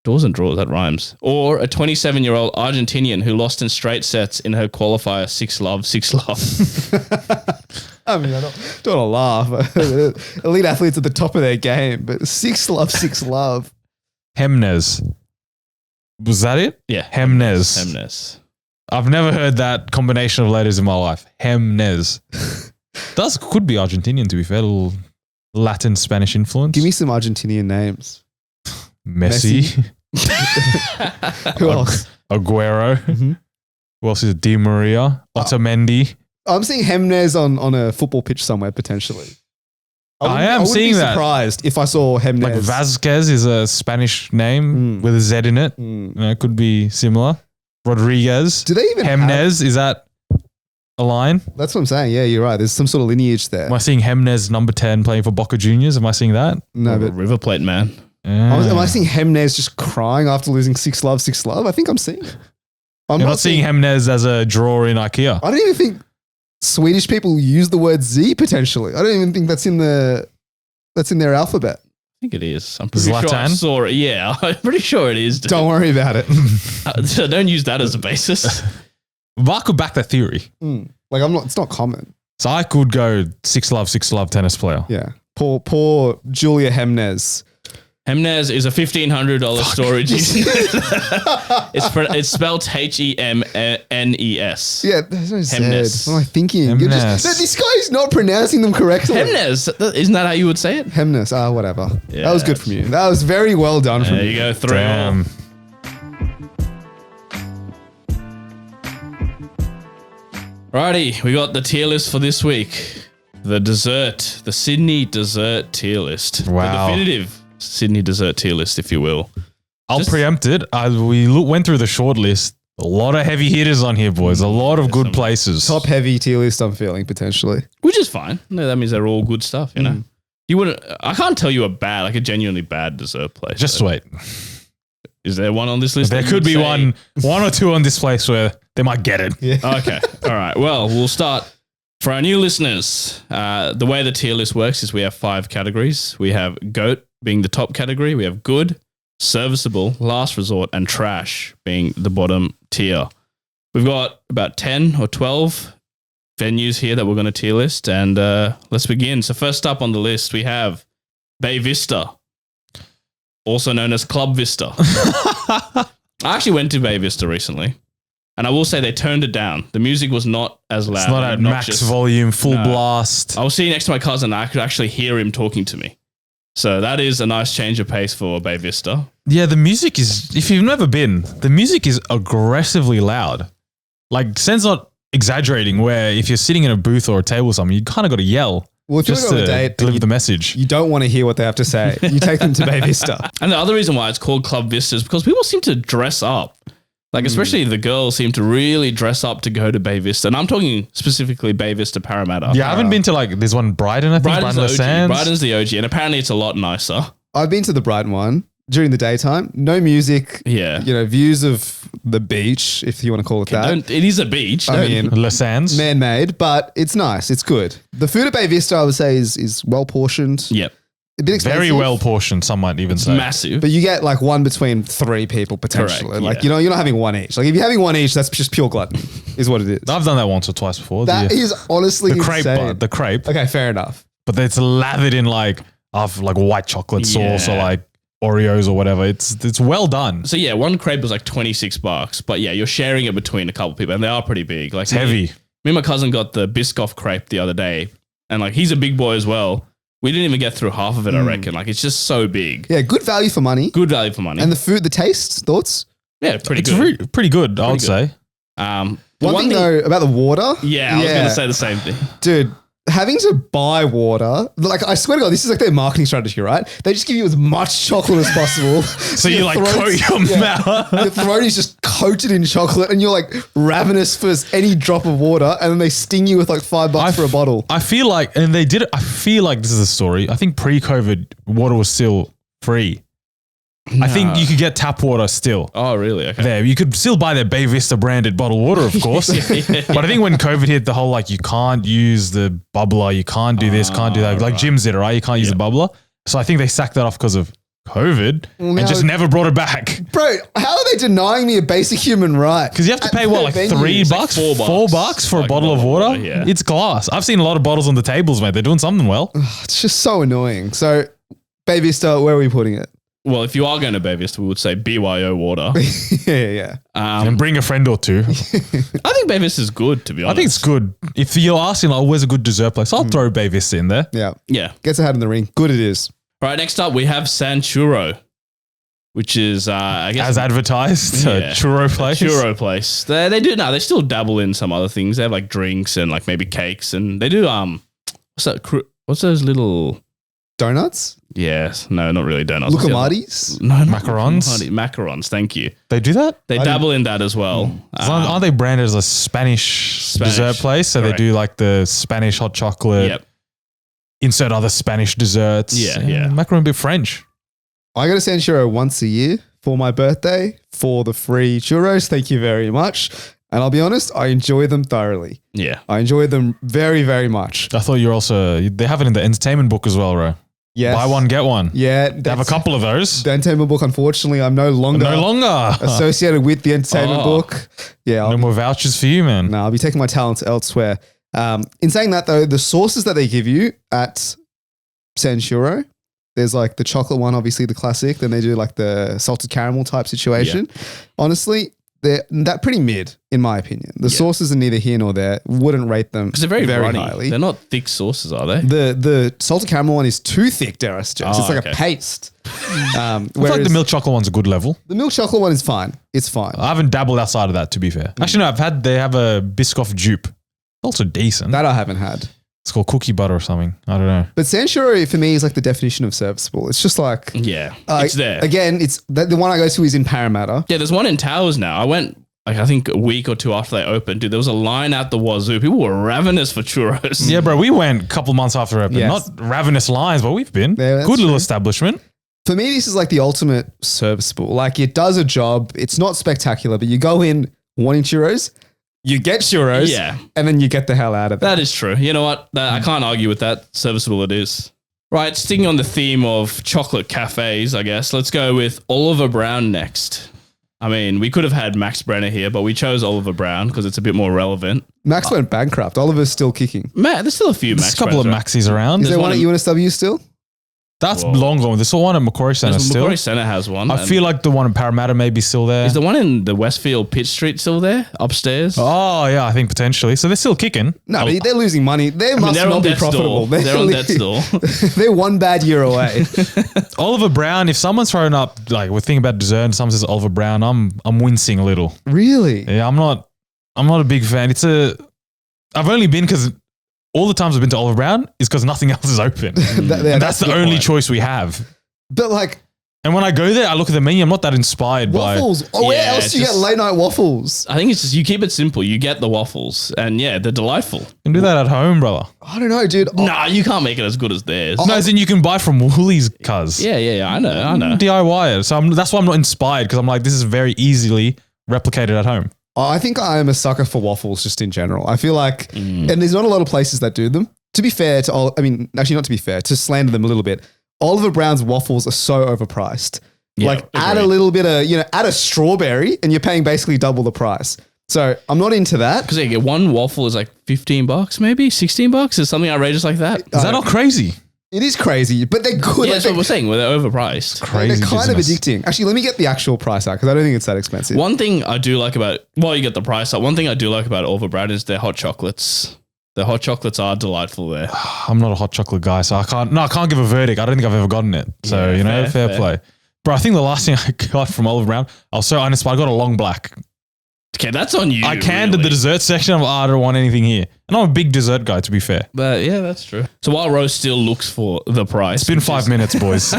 S1: Doors and drawers, that rhymes. Or a 27-year-old Argentinian who lost in straight sets in her qualifier 6-love, 6-love.
S2: I mean, I don't want to laugh. Elite athletes at the top of their game, but 6-love, 6-love.
S3: Hemnes. Was that it?
S1: Yeah.
S3: Hemnes.
S1: Hemnes.
S3: I've never heard that combination of letters in my life. Hemnes. Could be Argentinian, to be fair. A little Latin Spanish influence.
S2: Give me some Argentinian names.
S3: Messi.
S2: Who else?
S3: Aguero. Who else is it? Di Maria. Otamendi.
S2: I'm seeing Hemnes on a football pitch somewhere potentially.
S3: I wouldn't
S2: be
S3: that.
S2: Surprised if I saw Hemnes.
S3: Like Vazquez is a Spanish name with a Z in it. You know, it could be similar. Rodriguez.
S2: Do they even
S3: Hemnes, is that a line?
S2: That's what I'm saying. Yeah, you're right. There's some sort of lineage there.
S3: Am I seeing Hemnes number 10 playing for Boca Juniors? Am I seeing that?
S2: No, but
S1: River Plate, man.
S2: am I seeing Hemnes just crying after losing 6-love, 6-love? I think I'm seeing it.
S3: You're not seeing Hemnes as a draw in IKEA.
S2: I don't even think Swedish people use the word Z potentially. I don't even think that's in their alphabet.
S1: I think it is. I'm pretty
S3: Zlatan?
S1: sure I saw it. Yeah, I'm pretty sure it is. Dude.
S2: Don't worry about it.
S1: So don't use that as a basis.
S3: But I could back that theory.
S2: It's not common.
S3: So I could go 6-love tennis player.
S2: Yeah. Poor Julia Hemnes.
S1: Hemnes is a $1,500 storage unit. It's spelled Hemnes.
S2: Yeah, there's no
S1: Hemnes.
S2: Z. What am I thinking?
S3: Hemnes.
S2: This guy's not pronouncing them correctly.
S1: Hemnes. Isn't that how you would say it?
S2: Hemnes. Whatever.
S1: Yeah,
S2: that was good from you. That was very well done from
S1: There
S2: you.
S1: you go. 3
S3: Damn.
S1: Righty, we got the tier list for this week. The Sydney dessert tier list.
S3: Wow.
S1: The definitive Sydney dessert tier list, if you will.
S3: I'll preempt it. Went through the short list. A lot of heavy hitters on here, boys. A lot of good places.
S2: Top heavy tier list, I'm feeling potentially.
S1: Which is fine. No, that means they're all good stuff, you know? You wouldn't, I can't tell you a genuinely bad dessert place.
S3: Just wait.
S1: Is there one on this list?
S3: There could be one or two on this place where they might get it.
S2: Yeah.
S1: Okay. All right. Well, we'll start. For our new listeners, the way the tier list works is we have 5 categories. We have GOAT being the top category. We have good, serviceable, last resort, and trash being the bottom tier. We've got about 10 or 12 venues here that we're going to tier list, and let's begin. So first up on the list, we have Bay Vista, also known as Club Vista. I actually went to Bay Vista recently, and I will say they toned it down. The music was not as loud.
S3: It's not at max volume, full blast.
S1: I was sitting next to my cousin, and I could actually hear him talking to me. So that is a nice change of pace for Bay Vista.
S3: Yeah, the music is, if you've never been, the music is aggressively loud. Like, Sen's not exaggerating, where if you're sitting in a booth or a table or something, you kind of got to yell.
S2: Well, if
S3: just
S2: you're on a
S3: to
S2: date,
S3: deliver the message.
S2: You don't want to hear what they have to say. You take them to Bay Vista.
S1: And the other reason why it's called Club Vista is because people seem to dress up. Like, especially the girls seem to really dress up to go to Bay Vista. And I'm talking specifically Bay Vista Parramatta.
S3: Yeah, I haven't been to, like, there's one Brighton, I think.
S1: Brighton's the OG.
S3: Sands.
S1: Brighton's the OG. And apparently it's a lot nicer.
S2: I've been to the Brighton one during the daytime. No music.
S1: Yeah.
S2: Views of the beach, if you want to call it that.
S1: It is a beach.
S2: I mean,
S3: Le Sands.
S2: man-made, but it's nice. It's good. The food at Bay Vista, I would say, is well portioned.
S1: Yep.
S2: A bit expensive.
S3: Very well portioned, some might even say.
S1: Massive.
S2: But you get like one between 3 people potentially.
S1: Correct,
S2: Like,
S1: yeah.
S2: you're not having one each. Like, if you're having one each, that's just pure gluttony, is what it is.
S3: I've done that once or twice before.
S2: That is honestly
S3: the crepe
S2: insane.
S3: bar, the crepe.
S2: Okay, fair enough.
S3: But it's lathered in like white chocolate sauce or
S1: Yeah.
S3: like Oreos or whatever. It's well done.
S1: So yeah, one crepe was like $26, but yeah, you're sharing it between a couple people, and they are pretty big. Like
S3: It's heavy.
S1: Me and my cousin got the Biscoff crepe the other day, and like he's a big boy as well. We didn't even get through half of it, I reckon. Like, it's just so big.
S2: Yeah, good value for money.
S1: Good value for money.
S2: And the food, the taste, thoughts?
S1: Yeah, pretty
S3: It's
S1: good.
S3: pretty good, I would
S1: good.
S3: say.
S1: The
S2: One thing though about the water.
S1: Yeah, I was going to say the same thing.
S2: Dude, having to buy water, like I swear to God, this is like their marketing strategy, right? They just give you as much chocolate as possible.
S3: So you like coat your mouth.
S2: Your throat is just coated in chocolate and you're like ravenous for any drop of water, and then they sting you with like $5 for a bottle.
S3: I feel like, and they did it, I feel like this is a story. I think pre-COVID, water was still free. I think you could get tap water still.
S1: Oh, really? Okay.
S3: There, you could still buy their Bay Vista branded bottled water, of course. But I think when COVID hit, the whole like you can't use the bubbler, you can't do this, can't do that. Like gyms did it, right? You can't use the bubbler. So I think they sacked that off because of COVID and just never brought it back.
S2: Bro, how are they denying me a basic human right?
S3: Because you have to pay what, like $3, $4 for a bottle of water?
S1: Yeah.
S3: It's class. I've seen a lot of bottles on the tables, mate. They're doing something well.
S2: It's just so annoying. So, Bay Vista, where are we putting it?
S1: Well, if you are going to Bay Vista, we would say BYO water.
S2: Yeah.
S3: And bring a friend or two.
S1: I think Bay Vista is good, to be honest.
S3: I think it's good. If you're asking, like, where's a good dessert place? I'll throw Bay Vista in there.
S2: Yeah.
S1: Yeah.
S2: Gets a hat in the ring. Good it is.
S1: Right, next up, we have San Churro, which is, I guess...
S3: As advertised, a churro place.
S1: Churro place. They still dabble in some other things. They have like drinks and like maybe cakes, and they do, what's those little...
S2: Donuts?
S1: Yes. No, not really donuts.
S2: Lucamatis?
S1: No,
S3: Macarons?
S1: Macarons, thank you.
S3: They do that?
S1: They dabble in that as well.
S3: Aren't they branded as a Spanish dessert place? So
S1: correct.
S3: they do like the Spanish hot chocolate.
S1: Yep.
S3: Insert other Spanish desserts.
S1: Yeah.
S3: Macaron a bit French.
S2: I go to San Churro once a year for my birthday for the free churros. Thank you very much. And I'll be honest, I enjoy them thoroughly.
S1: Yeah.
S2: I enjoy them very, very much.
S3: I thought you're also, they have it in the entertainment book as well, Ro.
S2: Yes.
S3: Buy one, get one.
S2: Yeah.
S3: They have a couple of those.
S2: The entertainment book, unfortunately, I'm no longer associated with the entertainment book. Yeah.
S3: No more vouchers for you, man.
S2: No, I'll be taking my talents elsewhere. In saying that though, the sauces that they give you at San Churro, there's like the chocolate one, obviously the classic. Then they do like the salted caramel type situation. Yeah. Honestly, they're pretty mid in my opinion. The sauces are neither here nor there. Wouldn't rate them
S1: because they're very runny.
S2: highly.
S1: They're not thick sauces, are they?
S2: The salted caramel one is too thick, dare I suggest. It's like a paste.
S3: I feel like the milk chocolate one's a good level.
S2: The milk chocolate one is fine. It's fine.
S3: I haven't dabbled outside of that, to be fair. Actually, no, they have a Biscoff dupe. Also decent.
S2: That I haven't had.
S3: It's called cookie butter or something. I don't know.
S2: But San Churro for me is like the definition of serviceable. It's just like...
S1: Yeah, it's there.
S2: Again, it's the one I go to is in Parramatta.
S1: Yeah, there's one in Towers now. I went... Like I think a week or two after they opened, dude, there was a line out the wazoo. People were ravenous for churros.
S3: Yeah, bro, we went a couple months after it opened.
S2: Yes.
S3: Not ravenous lines, but we've been.
S2: Yeah,
S3: good little
S2: true.
S3: establishment.
S2: For me, this is like the ultimate serviceable. Like it does a job. It's not spectacular, but you go in wanting churros, you get churros, and then you get the hell out of there.
S1: That is true. You know what? I can't argue with that. Serviceable it is. Right, sticking on the theme of chocolate cafes, I guess, let's go with Oliver Brown next. I mean, we could have had Max Brenner here, but we chose Oliver Brown because it's a bit more relevant.
S2: Max went bankrupt. Oliver's still kicking.
S1: There's still a few
S3: There's
S1: Max
S3: a couple of Maxis around.
S2: Is there one at UNSW still?
S3: That's long gone. There's one at Macquarie Centre still.
S1: Macquarie Centre has one.
S3: I feel like the one in Parramatta may be still there.
S1: Is the one in the Westfield Pitt Street still there, upstairs?
S3: Oh, yeah, I think potentially. So they're still kicking.
S2: No, but they're losing money. They must not be profitable.
S1: They're on death's door.
S2: They're one bad year away.
S3: Oliver Brown, if someone's thrown up, like we're thinking about dessert and someone says Oliver Brown, I'm wincing a little.
S2: Really?
S3: Yeah, I'm not a big fan. I've only been because all the times I've been to Oliver Brown is because nothing else is open. That's the only choice we have.
S2: But like,
S3: and when I go there, I look at the menu. I'm not that inspired
S2: waffles.
S3: by
S2: where else do you get late night waffles?
S1: I think it's just you keep it simple. You get the waffles, and they're delightful. You
S3: can do that at home, brother.
S2: I don't know, dude.
S1: Nah, you can't make it as good as theirs.
S3: No, as in you can buy from Woolies, cuz.
S1: Yeah. I know.
S3: DIY it. So that's why I'm not inspired because I'm like, this is very easily replicated at home.
S2: I think I am a sucker for waffles just in general. I feel like, and there's not a lot of places that do them. To be fair to slander them a little bit, Oliver Brown's waffles are so overpriced.
S1: Yeah,
S2: add a little bit of, add a strawberry and you're paying basically double the price. So I'm not into that.
S1: Because you get one waffle is like $15, maybe $16. Is something outrageous like that?
S3: Is that not crazy?
S2: It is crazy, but they're good.
S1: Yeah, that's what we're saying. They're overpriced.
S3: Crazy
S2: they're kind of addicting. Actually, let me get the actual price out because I don't think it's that expensive.
S1: One thing I do like about, you get the price out. One thing I do like about Oliver Brown is their hot chocolates. The hot chocolates are delightful there.
S3: I'm not a hot chocolate guy, so I can't give a verdict. I don't think I've ever gotten it. So, fair play. Bro, I think the last thing I got from Oliver Brown, I was so uninspired. I got a long black.
S1: Okay, that's on you.
S3: I canned
S1: really.
S3: the dessert section. I don't want anything here. And I'm a big dessert guy, to be fair.
S1: But yeah, that's true. So while Rose still looks for the price,
S3: It's been 5 minutes, boys.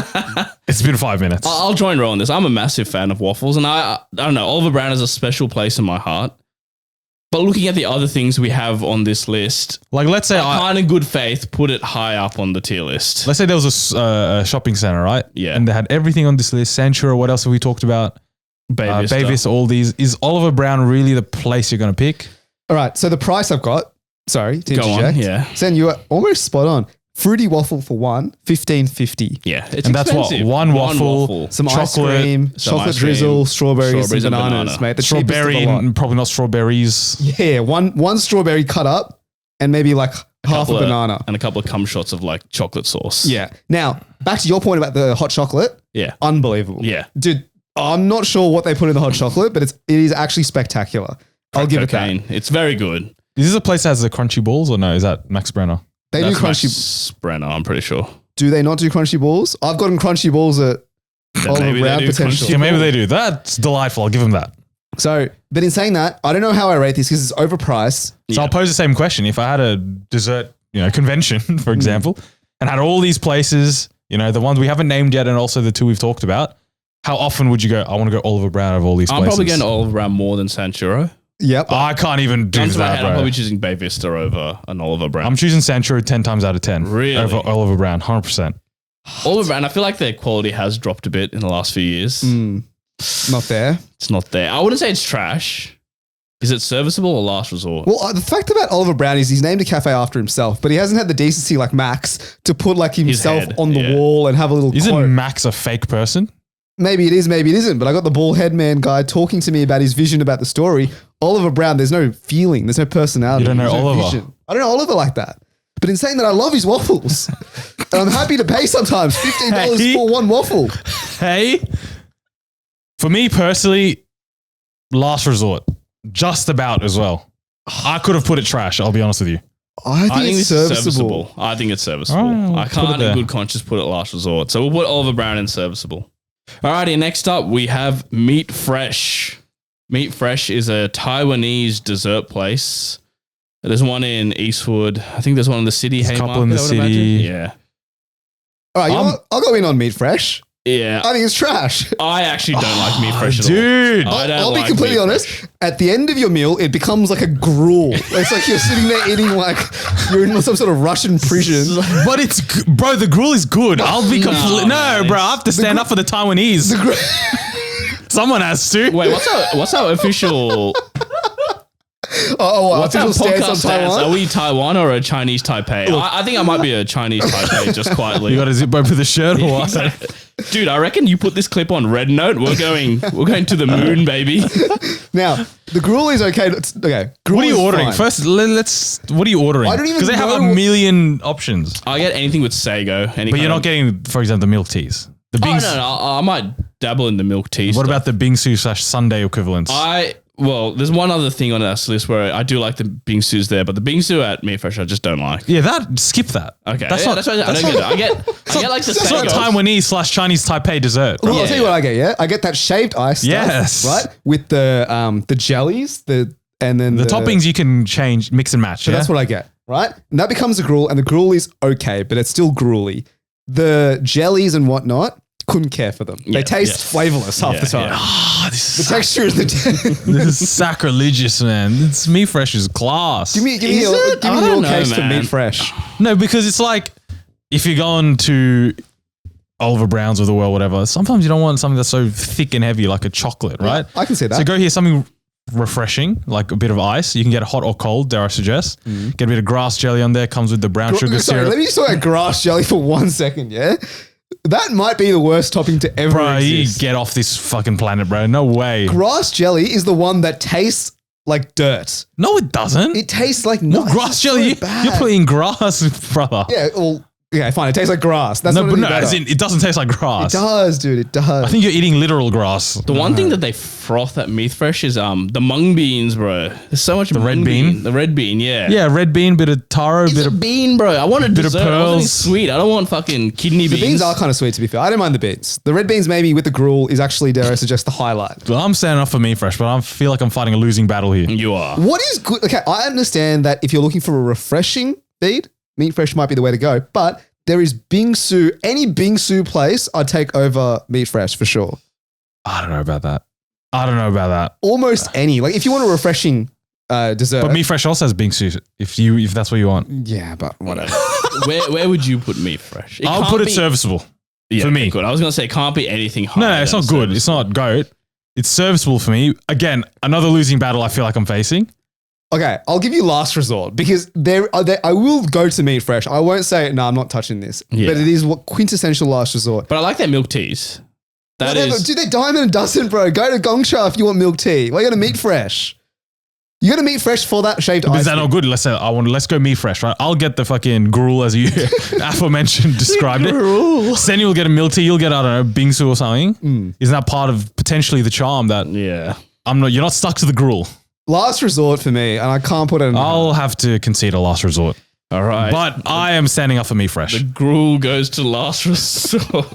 S3: It's been 5 minutes.
S1: I'll join Ro on this. I'm a massive fan of waffles, and I don't know, Oliver Brown has a special place in my heart. But looking at the other things we have on this list,
S3: Like, let's say
S1: I kind of good faith put it high up on the tier list.
S3: let's say there was a shopping center, right?
S1: Yeah.
S3: And they had everything on this list. Centura, what else have we talked about?
S1: Baby
S3: Bay Vista, all these. Is Oliver Brown really the place you're going to pick?
S2: All right. So the price I've got, sorry, to
S1: Go on,
S2: interject.
S1: yeah.
S2: Sen, you are almost spot on. Fruity waffle for one, $15.50.
S1: Yeah, it's
S3: And that's
S1: expensive.
S3: what? One waffle,
S2: Some ice
S3: chocolate,
S2: cream, chocolate
S1: ice cream,
S2: drizzle, strawberries and
S1: and
S2: bananas,
S1: banana.
S2: mate. The cheapest
S3: strawberry,
S2: of the lot.
S3: and probably not strawberries.
S2: Yeah, one strawberry cut up and maybe like half a
S1: couple of-
S2: banana.
S1: and a couple of cum shots of like chocolate sauce.
S2: Yeah. Now, back to your point about the hot chocolate.
S1: Yeah.
S2: Unbelievable.
S1: Yeah.
S2: Dude, I'm not sure what they put in the hot chocolate, but it is actually spectacular. I'll give it that.
S1: Cocaine. It's very good.
S3: Is this a place that has the crunchy balls or no? Is that Max Brenner?
S2: They
S1: That's
S2: do crunchy.
S1: Max Brenner, I'm pretty sure.
S2: Do they not do crunchy balls? I've gotten crunchy balls at Oliver
S1: maybe they
S2: Brown
S1: do
S2: potential.
S1: crunchy
S3: Yeah, maybe they do. That's delightful. I'll give them that.
S2: So, but in saying that, I don't know how I rate this because it's overpriced.
S3: So I'll pose the same question. If I had a dessert, convention, for example, and had all these places, the ones we haven't named yet and also the two we've talked about, how often would you go, I want to go Oliver Brown out of all these
S1: I'm
S3: places?
S1: probably going to Oliver Brown more than Sanchuro.
S2: Yep.
S3: I can't even do
S1: Guns to my
S3: that,
S1: head, I'm
S3: bro.
S1: probably choosing Bay Vista over an Oliver Brown.
S3: I'm choosing Sancho 10 times out of 10.
S1: Really?
S3: Over Oliver Brown, 100%.
S1: Oliver Brown, I feel like their quality has dropped a bit in the last few years.
S2: Not there.
S1: It's not there. I wouldn't say it's trash. Is it serviceable or last resort?
S2: Well, the fact about Oliver Brown is he's named a cafe after himself, but he hasn't had the decency like Max to put like himself
S1: head,
S2: on the
S1: yeah.
S2: wall and have a little quote.
S3: Isn't Max a fake person?
S2: Maybe it is, maybe it isn't. But I got the bald head man guy talking to me about his vision about the story. Oliver Brown, there's no feeling, there's no personality.
S3: You don't know
S2: there's no
S3: Oliver.
S2: vision. I don't know Oliver like that. But in saying that, I love his waffles. And I'm happy to pay sometimes $15
S3: Hey.
S2: for one waffle.
S3: Hey, for me personally, last resort, just about as well. I could have put it trash, I'll be honest with you.
S2: I think it's
S1: this is
S2: serviceable.
S1: I think it's serviceable.
S3: Alright, we'll
S1: I
S3: put
S1: can't
S3: it
S1: in
S3: there.
S1: good conscience put it last resort. So we'll put Oliver Brown in serviceable. Alrighty, next up we have Meat Fresh. Meat Fresh is a Taiwanese dessert place. There's one in Eastwood. I think there's one in the city.
S3: There's a couple in the
S1: I would imagine.
S3: city.
S1: Yeah.
S2: All right, you know what? I'll go in on Meat Fresh.
S1: Yeah.
S2: I think it's trash.
S1: I actually don't like Meat Fresh at
S3: Dude.
S1: all. I don't
S2: I'll be
S1: like
S2: completely
S1: Meat
S2: honest.
S1: Fresh.
S2: At the end of your meal, it becomes like a gruel. It's like you're sitting there eating like you're in some sort of Russian prison.
S3: But bro, the gruel is good. I'll be completely, no,
S1: man,
S3: bro, I have to stand up for the Taiwanese. Someone has to.
S1: Wait, what's our official what's our
S2: official stance
S1: podcast
S2: on
S1: stance?
S2: Taiwan?
S1: Are we Taiwan or a Chinese Taipei? I think I might be a Chinese Taipei just quietly.
S3: You got to zip over the shirt or what?
S1: Dude, I reckon you put this clip on Red Note. We're going to the moon, baby.
S2: Now, the gruel is okay. Okay. Gruel
S3: What are you
S2: is
S3: ordering?
S2: fine.
S3: First, what are you ordering?
S2: I don't even
S3: Because they have
S2: know
S3: a million options.
S1: I get anything with sago.
S3: But you're not getting, for example, the milk teas. The
S1: Oh,
S3: Bingsu.
S1: no. I might dabble in the milk tea.
S3: What
S1: stuff.
S3: about the Bingsu / Sunday equivalents?
S1: Well, there's one other thing on this list where I do like the bingsus there, but the bingsu at Meat Fresh I just don't like.
S3: Yeah, skip that.
S1: Okay,
S3: That's
S1: yeah,
S3: not,
S1: that's what I don't get it. I get like the
S3: that's not
S1: sago.
S3: Taiwanese / Chinese Taipei dessert. Bro.
S2: Well, I'll
S1: Yeah,
S2: tell you what I get. Yeah, I get that shaved ice stuff,
S3: Yes.
S2: right? With the jellies, and then
S3: The toppings you can change, mix and match.
S2: So
S3: Yeah?
S2: that's what I get, right? And that becomes a gruel, and the gruel is okay, but it's still gruely. The jellies and whatnot, couldn't care for them. They
S1: Yeah,
S2: taste
S1: yeah.
S2: flavorless half
S1: Yeah,
S2: the time.
S1: yeah.
S3: Oh,
S2: The
S3: this
S2: texture is the.
S3: is sacrilegious, man. It's Meat Fresh's class.
S2: give me
S1: Is
S2: your,
S1: it?
S2: give
S1: I
S2: me
S1: don't
S2: your
S1: know,
S2: case for
S1: man.
S2: Meat Fresh.
S3: No, because it's like if you're going to Oliver Brown's of the world, whatever, sometimes you don't want something that's so thick and heavy like a chocolate, right?
S2: I can see that.
S3: So go here, something refreshing, like a bit of ice. You can get it hot or cold, dare I suggest. Get a bit of grass jelly on there, comes with the brown sugar
S2: Sorry,
S3: syrup.
S2: let me just talk about grass jelly for 1 second, yeah? That might be the worst topping to ever
S3: Bro, you
S2: exist.
S3: get off this fucking planet, bro. No way.
S2: Grass jelly is the one that tastes like dirt.
S3: No, it doesn't.
S2: It tastes like
S3: no,
S2: it's
S3: grass
S2: just
S3: jelly.
S2: so bad.
S3: You're putting grass, brother.
S2: Yeah, well, Okay, fine. It tastes like grass. That's
S3: No,
S2: not
S3: but
S2: any
S3: no,
S2: better.
S3: as in, it doesn't taste like grass.
S2: It does, dude. It does.
S3: I think you're eating literal grass.
S1: The one thing that they froth at Meat Fresh is the mung beans, bro. There's so much
S3: red bean?
S1: The red bean, yeah.
S3: Yeah, red bean, bit of taro,
S1: It's
S3: bit
S1: a
S3: of
S1: bean, bro. I want a
S3: bit of
S1: dessert. I want something
S3: pearls.
S1: sweet. I don't want fucking kidney
S2: the
S1: beans.
S2: beans are kind of sweet, to be fair. I don't mind the beans. The red beans, maybe with the gruel, is actually, dare I suggest, the highlight.
S3: Well, I'm standing up for Meat Fresh, but I feel like I'm fighting a losing battle here.
S1: You are.
S2: What is good? Okay, I understand that if you're looking for a refreshing feed, Meat Fresh might be the way to go. But there is bingsu. Any bingsu place, I'd take over Meat Fresh for sure.
S3: I don't know about that.
S2: Almost any. Like if you want a refreshing dessert.
S3: But Meat Fresh also has bingsu if that's what you want.
S2: Yeah, but whatever.
S1: Where would you put Meat Fresh?
S3: I'll
S1: can't
S3: put it
S1: be-
S3: serviceable
S1: Yeah,
S3: for me.
S1: Good. I was gonna say it can't be anything higher.
S3: No, it's
S1: than
S3: not good.
S1: service.
S3: It's not goat. It's serviceable for me. Again, another losing battle I feel like I'm facing.
S2: Okay, I'll give you last resort because I will go to Meat Fresh. I won't say, no, I'm not touching this.
S1: Yeah.
S2: But it is what quintessential last resort.
S1: But I like their milk teas. That
S2: Whatever.
S1: is.
S2: Dude, they're dime and a dozen, bro. Go to Gongsha if you want milk tea. Why you got to Meat Fresh? You got to Meat Fresh for that shaved ice.
S3: Is that not good? Let's go Meat Fresh, right? I'll get the fucking gruel as you aforementioned described it. Sen, you'll get a milk tea. You'll get, I don't know, bingsu or something. Isn't that part of potentially the charm that
S1: Yeah.
S3: you're not stuck to the gruel?
S2: Last resort for me, and I can't put it in.
S3: I'll have to concede a last resort.
S1: All right.
S3: But I am standing up for Meat Fresh.
S1: The gruel goes to last resort.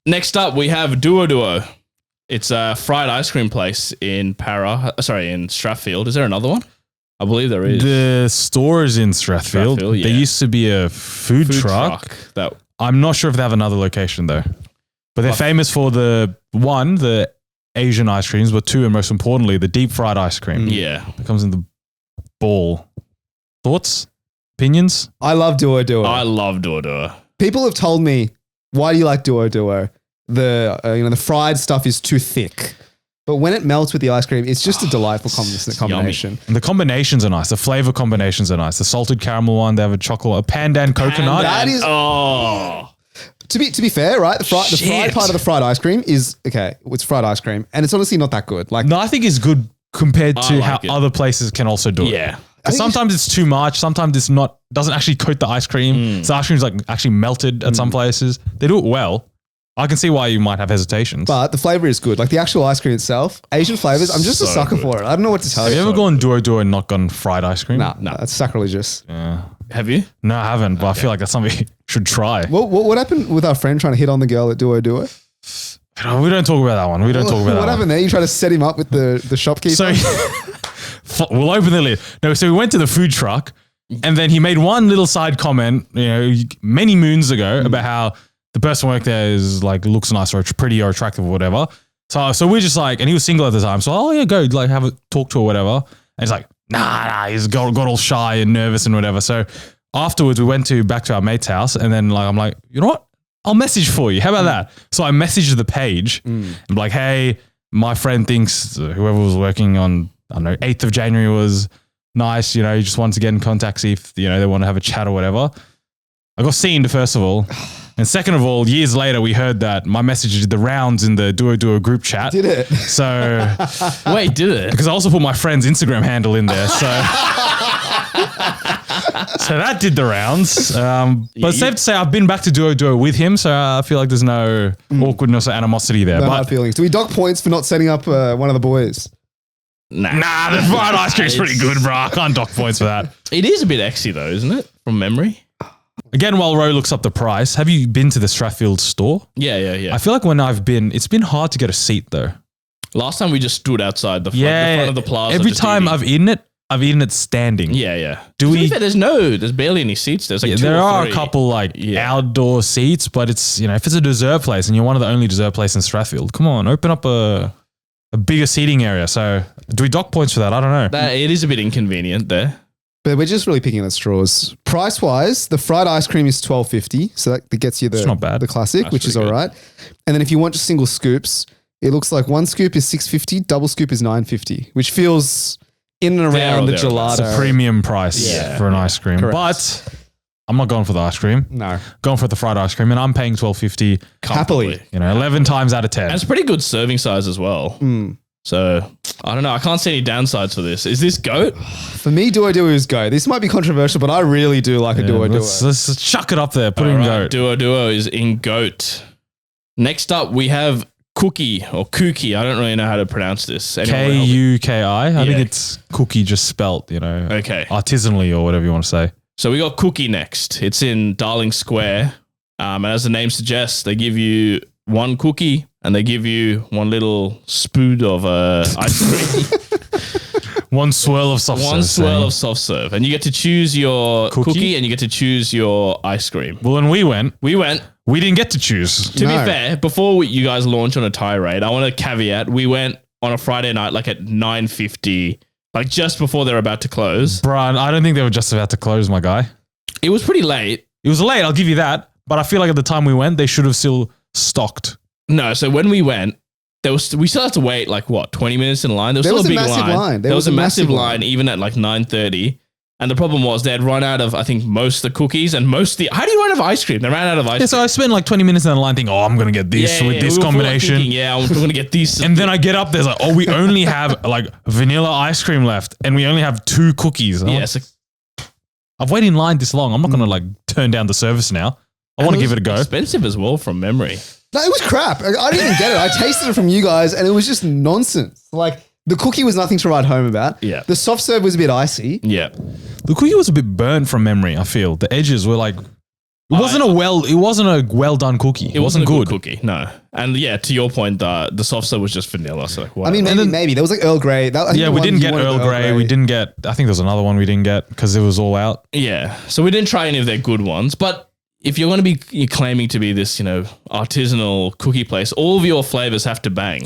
S1: Next up, we have Duo Duo. It's a fried ice cream place in in Strathfield. Is there another one? I believe there is.
S3: The store is in Strathfield.
S1: Strathfield, yeah.
S3: There used to be a food truck.
S1: That
S3: I'm not sure if they have another location though. But they're famous for the Asian ice creams, but two, and most importantly, the deep fried ice cream.
S1: yeah.
S3: It comes in the ball. Thoughts? Opinions?
S2: I love Duo Duo.
S1: I love Duo Duo.
S2: People have told me, why do you like Duo Duo? The fried stuff is too thick. But when it melts with the ice cream, it's just a delightful combination.
S3: And the combinations are nice. The flavor combinations are nice. The salted caramel one, they have a chocolate, a pandan coconut.
S2: That is-
S1: Oh.
S2: To be fair, right? The fried part of the fried ice cream is okay. It's fried ice cream, and it's honestly not that good. Like,
S3: No, I think it's good compared to
S1: like
S3: how
S1: it.
S3: other places can also do it.
S1: Yeah.
S2: I think
S3: Sometimes it's too much. Sometimes it's not. Doesn't actually coat the ice cream. So the ice cream's like actually melted at some places. They do it well. I can see why you might have hesitations.
S2: but the flavor is good. Like the actual ice cream itself, Asian flavors. I'm just a
S1: So
S2: sucker
S1: good.
S2: for it. I don't know what to tell
S3: have you
S2: you.
S3: ever gone duo and not gone fried ice cream?
S2: Nah, that's sacrilegious.
S3: Yeah.
S1: Have you?
S3: No, I haven't. But I feel like that's something you should try.
S2: What happened with our friend trying to hit on the girl at Duo Duo?
S3: We don't talk about that one. We don't talk about that
S2: What
S3: one.
S2: happened there? You try to set him up with the shopkeeper.
S3: So we'll open the lid. No, so we went to the food truck, and then he made one little side comment, many moons ago about how the person working there is like looks nice or pretty or attractive or whatever. So we're just like, and he was single at the time. So go like have a talk to or whatever. And he's like, nah, he's got all shy and nervous and whatever. So afterwards we went back to our mate's house, and then like I'm like, you know what? I'll message for you. How about that? So I messaged the page. I'm like, hey, my friend thinks whoever was working on, I don't know, 8th of January was nice. He just wanted to get in contact, see if, they want to have a chat or whatever. I got seen first of all. And second of all, years later, we heard that my message did the rounds in the Duo group chat.
S2: Did it?
S3: So,
S1: Wait, did it?
S3: because I also put my friend's Instagram handle in there. So, so that did the rounds. But it's safe to say I've been back to Duo with him. So I feel like there's no awkwardness or animosity there.
S2: No
S3: but
S2: hard feelings. Do we dock points for not setting up one of the boys?
S1: Nah,
S3: the fried ice cream's pretty good, bro. I can't dock points for that.
S1: It is a bit exy though, isn't it? From memory.
S3: Again, while Ro looks up the price, have you been to the Strathfield store?
S1: Yeah.
S3: I feel like when I've been, it's been hard to get a seat though.
S1: Last time we just stood outside the front of the plaza.
S3: Every
S1: just
S3: time
S1: eating.
S3: I've eaten it standing.
S1: Yeah.
S3: Do
S1: To be
S3: we-
S1: fair, there's barely any seats. There's like two
S3: There
S1: or
S3: are
S1: three.
S3: a couple like
S1: Yeah.
S3: outdoor seats, but it's, if it's a dessert place and you're one of the only dessert places in Strathfield, come on, open up a bigger seating area. So do we dock points for that? I don't know.
S1: It is a bit inconvenient there.
S2: But we're just really picking at straws. Price wise, the fried ice cream is $12.50, so that gets you
S3: It's not bad.
S2: the classic,
S1: That's
S2: which is
S1: pretty
S2: all
S1: good.
S2: right. And then if you want just single scoops, it looks like one scoop is $6.50, double scoop is $9.50, which feels in and
S1: There
S2: around
S1: or
S2: the
S1: thereabouts.
S3: It's
S2: gelato.
S3: a premium price
S1: Yeah.
S3: for an ice cream.
S2: Correct.
S3: But I'm not going for the ice cream.
S2: No,
S3: Going for the fried ice cream, and I'm paying $12.50,
S2: happily.
S3: 11 times out of 10.
S1: And it's pretty good serving size as well. So I don't know. I can't see any downsides for this. Is this goat?
S2: For me, do is go. This might be controversial, but I really do like a do
S3: Let's chuck it up there. Put it in goat.
S1: Duo is in goat. Next up, we have cookie or kooky. I don't really know how to pronounce this.
S3: Kuki. I think it's cookie just spelt,
S1: Okay.
S3: artisanally or whatever you want to say.
S1: So we got cookie next. It's in Darling Square. And as the name suggests, they give you one cookie and they give you one little spoon of ice cream.
S3: One swirl of soft serve.
S1: One swirl of soft serve. And you get to choose your cookie and you get to choose your ice cream.
S3: Well, when we went,
S1: we
S3: didn't get to choose.
S1: To be fair, before you guys launch on a tirade, I want to caveat, we went on a Friday night like at 9:50, like just before they're about to close.
S3: Brian, I don't think they were just about to close, my guy.
S1: It was pretty late.
S3: It was late, I'll give you that. But I feel like at the time we went, they should have still stocked.
S1: No, so when we went, we still had to wait like 20 minutes in line. There was still a big line. There was a massive line even at like 9:30. And the problem was they had run out of, I think, most of the cookies and how do you run out of ice cream? They ran out of ice cream.
S3: Yeah, so I spent like 20 minutes in the line thinking, I'm going to get this with this combination.
S1: I'm going to get this.
S3: And then I get up, there's like, we only have like vanilla ice cream left and we only have 2 cookies. I've waited in line this long. I'm not going to like turn down the service now. I want to give it a go.
S1: Expensive as well from memory.
S2: No, it was crap. I didn't even get it. I tasted it from you guys and it was just nonsense. Like the cookie was nothing to write home about.
S1: Yeah.
S2: The soft serve was a bit icy.
S1: Yeah.
S3: The cookie was a bit burnt from memory, I feel. The edges were like, it wasn't a well done cookie.
S1: It wasn't a good cookie, no. And yeah, to your point, the soft serve was just vanilla. So like,
S2: I mean, maybe. There was like Earl Grey.
S3: We didn't get Earl Grey. We didn't get, I think there's another one we didn't get because it was all out.
S1: Yeah. So we didn't try any of their good ones. But if you're going to be claiming to be this, artisanal cookie place, all of your flavors have to bang.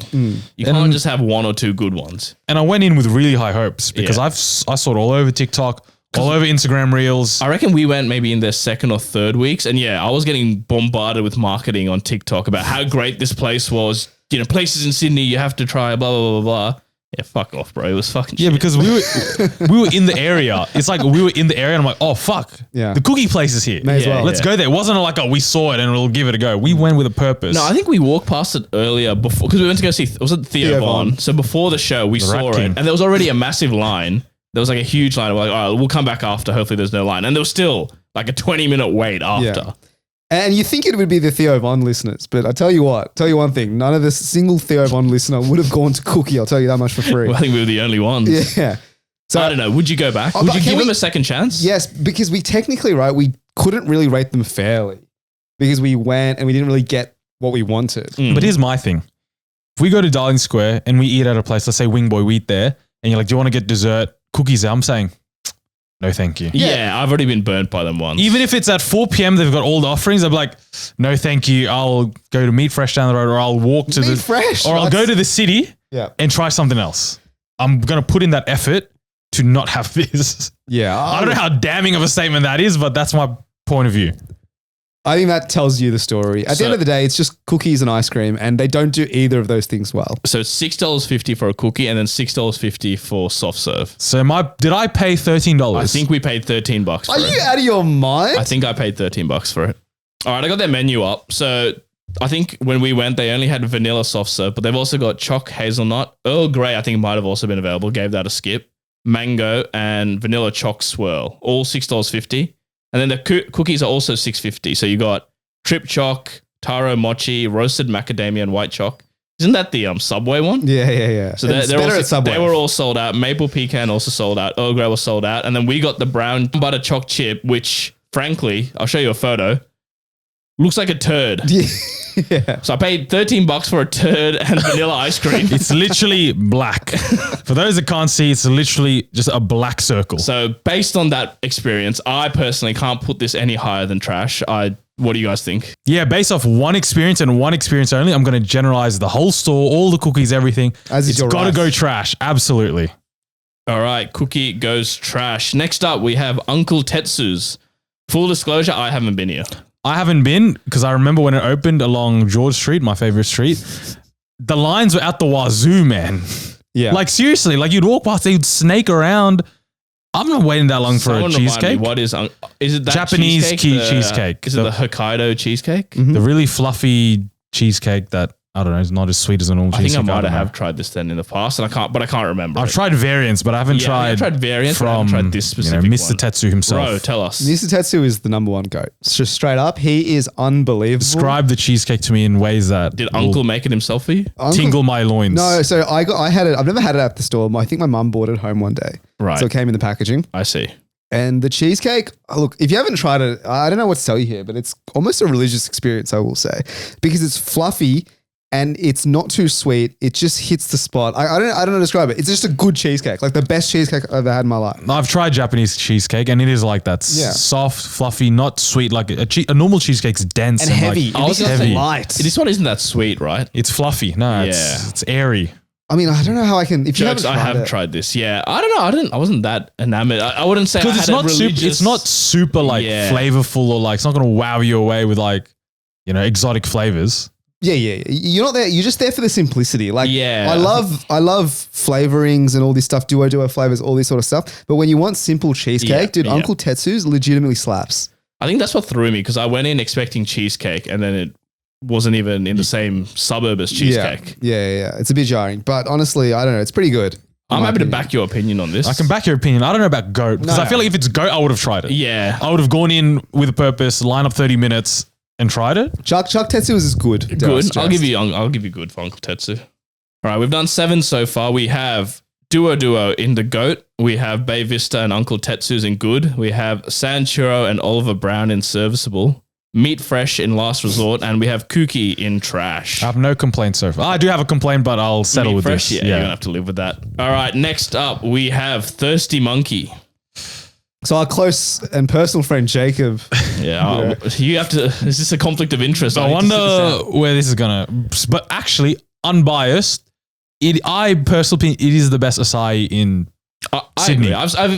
S1: You can't just have 1 or 2 good ones.
S3: And I went in with really high hopes because I saw it all over TikTok, all over Instagram Reels.
S1: I reckon we went maybe in their 2nd or 3rd weeks. And yeah, I was getting bombarded with marketing on TikTok about how great this place was. Places in Sydney you have to try, blah, blah, blah, blah. Yeah, fuck off, bro. It was fucking shit.
S3: Because we were in the area. It's like we were in the area and I'm like, oh, fuck.
S2: Yeah.
S3: The cookie place is here.
S2: May as well.
S3: Let's go there. It wasn't like, we saw it and we'll give it a go. We went with a purpose.
S1: No, I think we walked past it earlier before because we went to go see, was it Theo Von? So before the show, we saw it and there was already a massive line. There was like a huge line. We're like, all right, we'll come back after. Hopefully there's no line. And there was still like a 20-minute wait after.
S2: Yeah. And you think it would be the Theo Von listeners, but I tell you one thing, none of the single Theo Von listener would have gone to Cookie, I'll tell you that much for free.
S1: Well, I think we were the only ones.
S2: Yeah.
S1: So I don't know, would you go back? Would you give them a second chance?
S2: Yes, because we technically, we couldn't really rate them fairly because we went and we didn't really get what we wanted.
S3: But here's my thing. If we go to Darling Square and we eat at a place, let's say Wing Boy, we eat there, and you're like, do you want to get dessert, cookies? I'm saying, no, thank you.
S1: Yeah, I've already been burnt by them once.
S3: Even if it's at 4 p.m., they've got all the offerings. I'd be like, no, thank you. I'll go to Meat Fresh down the road, or I'll walk to I'll go to the city and try something else. I'm going to put in that effort to not have this.
S2: Yeah.
S3: I don't know how damning of a statement that is, but that's my point of view.
S2: I think that tells you the story. At the end of the day, it's just cookies and ice cream, and they don't do either of those things well.
S1: So it's $6.50 for a cookie and then $6.50 for soft serve.
S3: So did I pay $13?
S1: I think we paid $13 for it.
S2: Are you out of your mind?
S1: I think I paid $13 for it. All right, I got their menu up. So I think when we went, they only had vanilla soft serve, but they've also got choc hazelnut. Earl Grey, I think, might have also been available. Gave that a skip. Mango and vanilla choc swirl, all $6.50. And then the cookies are also $6.50. So you got trip choc, taro mochi, roasted macadamia, and white choc. Isn't that the Subway one?
S2: Yeah.
S1: So they're better at Subway. They were all sold out. Maple pecan also sold out. Earl Grey was sold out. And then we got the brown butter choc chip, which, frankly, I'll show you a photo. Looks like a turd.
S2: Yeah.
S1: So I paid $13 for a turd and vanilla ice cream.
S3: It's literally black. For those that can't see, it's literally just a black circle.
S1: So based on that experience, I personally can't put this any higher than trash. What do you guys think?
S3: Yeah, based off one experience and one experience only, I'm going to generalize the whole store, all the cookies, everything. It's got to go trash. Absolutely.
S1: All right, cookie goes trash. Next up, we have Uncle Tetsu's. Full disclosure, I haven't been here.
S3: I haven't been because I remember when it opened along George Street, my favorite street, the lines were out the wazoo, man.
S2: Yeah.
S3: Like seriously, like you'd walk past, they'd snake around. I'm not waiting that long for a cheesecake.
S1: What is it? That
S3: Japanese
S1: cheesecake?
S3: cheesecake?
S1: Is it the Hokkaido cheesecake?
S3: The really fluffy cheesecake that I don't know, it's not as sweet as a normal
S1: I think
S3: cheesecake.
S1: I might
S3: don't know.
S1: have tried this then in the past, and I can't remember.
S3: I've
S1: it.
S3: tried variants, but I haven't
S1: I've tried variants, but I haven't tried this specific
S3: Mr.
S1: one.
S3: Tetsu himself.
S1: Bro, tell us.
S2: Mr. Tetsu is the number one goat. It's just straight up. He is unbelievable.
S3: Describe the cheesecake to me in ways that
S1: Did
S3: will
S1: Uncle make it himself for you?
S3: tingle my loins.
S2: No, so I had it. I've never had it at the store. I think my mum bought it home one day.
S1: Right.
S2: So it came in the packaging.
S1: I see.
S2: And the cheesecake, look, if you haven't tried it, I don't know what to tell you here, but it's almost a religious experience, I will say, because it's fluffy and it's not too sweet. It just hits the spot. I don't know how to describe it. It's just a good cheesecake, like the best cheesecake I've ever had in my life.
S3: I've tried Japanese cheesecake and it is like that. Soft, fluffy, not sweet. Like a normal cheesecake's dense
S2: And heavy.
S3: Like,
S2: It's
S3: heavy.
S2: light.
S1: This one isn't that sweet, right?
S3: It's fluffy. No,
S1: Yeah.
S3: it's airy.
S2: I mean, I don't know how I can. If you
S1: Jokes,
S2: haven't
S1: I
S2: tried
S1: have
S2: it,
S1: tried this. Yeah, I don't know. I wasn't that enamored. I wouldn't say I
S3: Because
S1: had
S3: it's not super like
S1: Yeah.
S3: flavorful or like it's not gonna wow you away with like exotic flavors.
S2: yeah. You're not there. You're just there for the simplicity. Like,
S1: Yeah.
S2: I love flavorings and all this stuff. Duo flavors, all this sort of stuff. But when you want simple cheesecake,
S1: Yeah,
S2: dude,
S1: yeah.
S2: Uncle Tetsu's legitimately slaps.
S1: I think that's what threw me because I went in expecting cheesecake and then it wasn't even in the same suburb as cheesecake.
S2: Yeah. It's a bit jarring, but honestly, I don't know. It's pretty good.
S1: I'm happy to back your opinion on this.
S3: I can back your opinion. I don't know about goat because
S2: No.
S3: I feel like if it's goat, I would have tried it.
S1: Yeah.
S3: I would have gone in with a purpose, line up 30 minutes and tried it.
S2: Chuck Tetsu is good. dare I
S1: Good.
S2: suggest.
S1: I'll give you good for Uncle Tetsu. All right, we've done 7 so far. We have Duo in the goat. We have Bay Vista and Uncle Tetsu's in good. We have San Churro and Oliver Brown in serviceable. Meat Fresh in last resort, and we have Kooky in trash.
S3: I have no complaints so far. I do have a complaint, but I'll settle
S1: Meat
S3: with
S1: Fresh,
S3: this.
S1: yeah, you're gonna have to live with that. All right, next up we have Thirsty Monkey.
S2: So our close and personal friend Jacob.
S1: Yeah, you have to. Is this a conflict of interest?
S3: I
S1: need to sit this
S3: wonder
S1: out.
S3: where this is gonna. But actually, unbiased, I personally think it is the best acai in
S1: I
S3: Sydney.
S1: agree.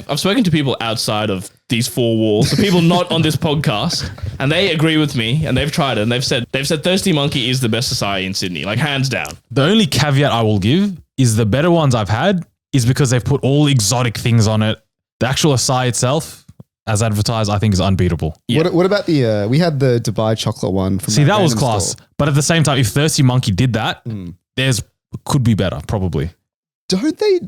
S1: I've spoken to people outside of these 4 walls, the people not on this podcast, and they agree with me, and they've tried it, and they've said Thirsty Monkey is the best acai in Sydney, like hands down.
S3: The only caveat I will give is the better ones I've had is because they've put all exotic things on it. The actual acai itself, as advertised, I think is unbeatable.
S1: Yeah.
S2: What about the? We had the Dubai chocolate one. From
S3: See, that was
S2: random
S3: class.
S2: store.
S3: But at the same time, if Thirsty Monkey did that, could be better, probably.
S2: Don't they?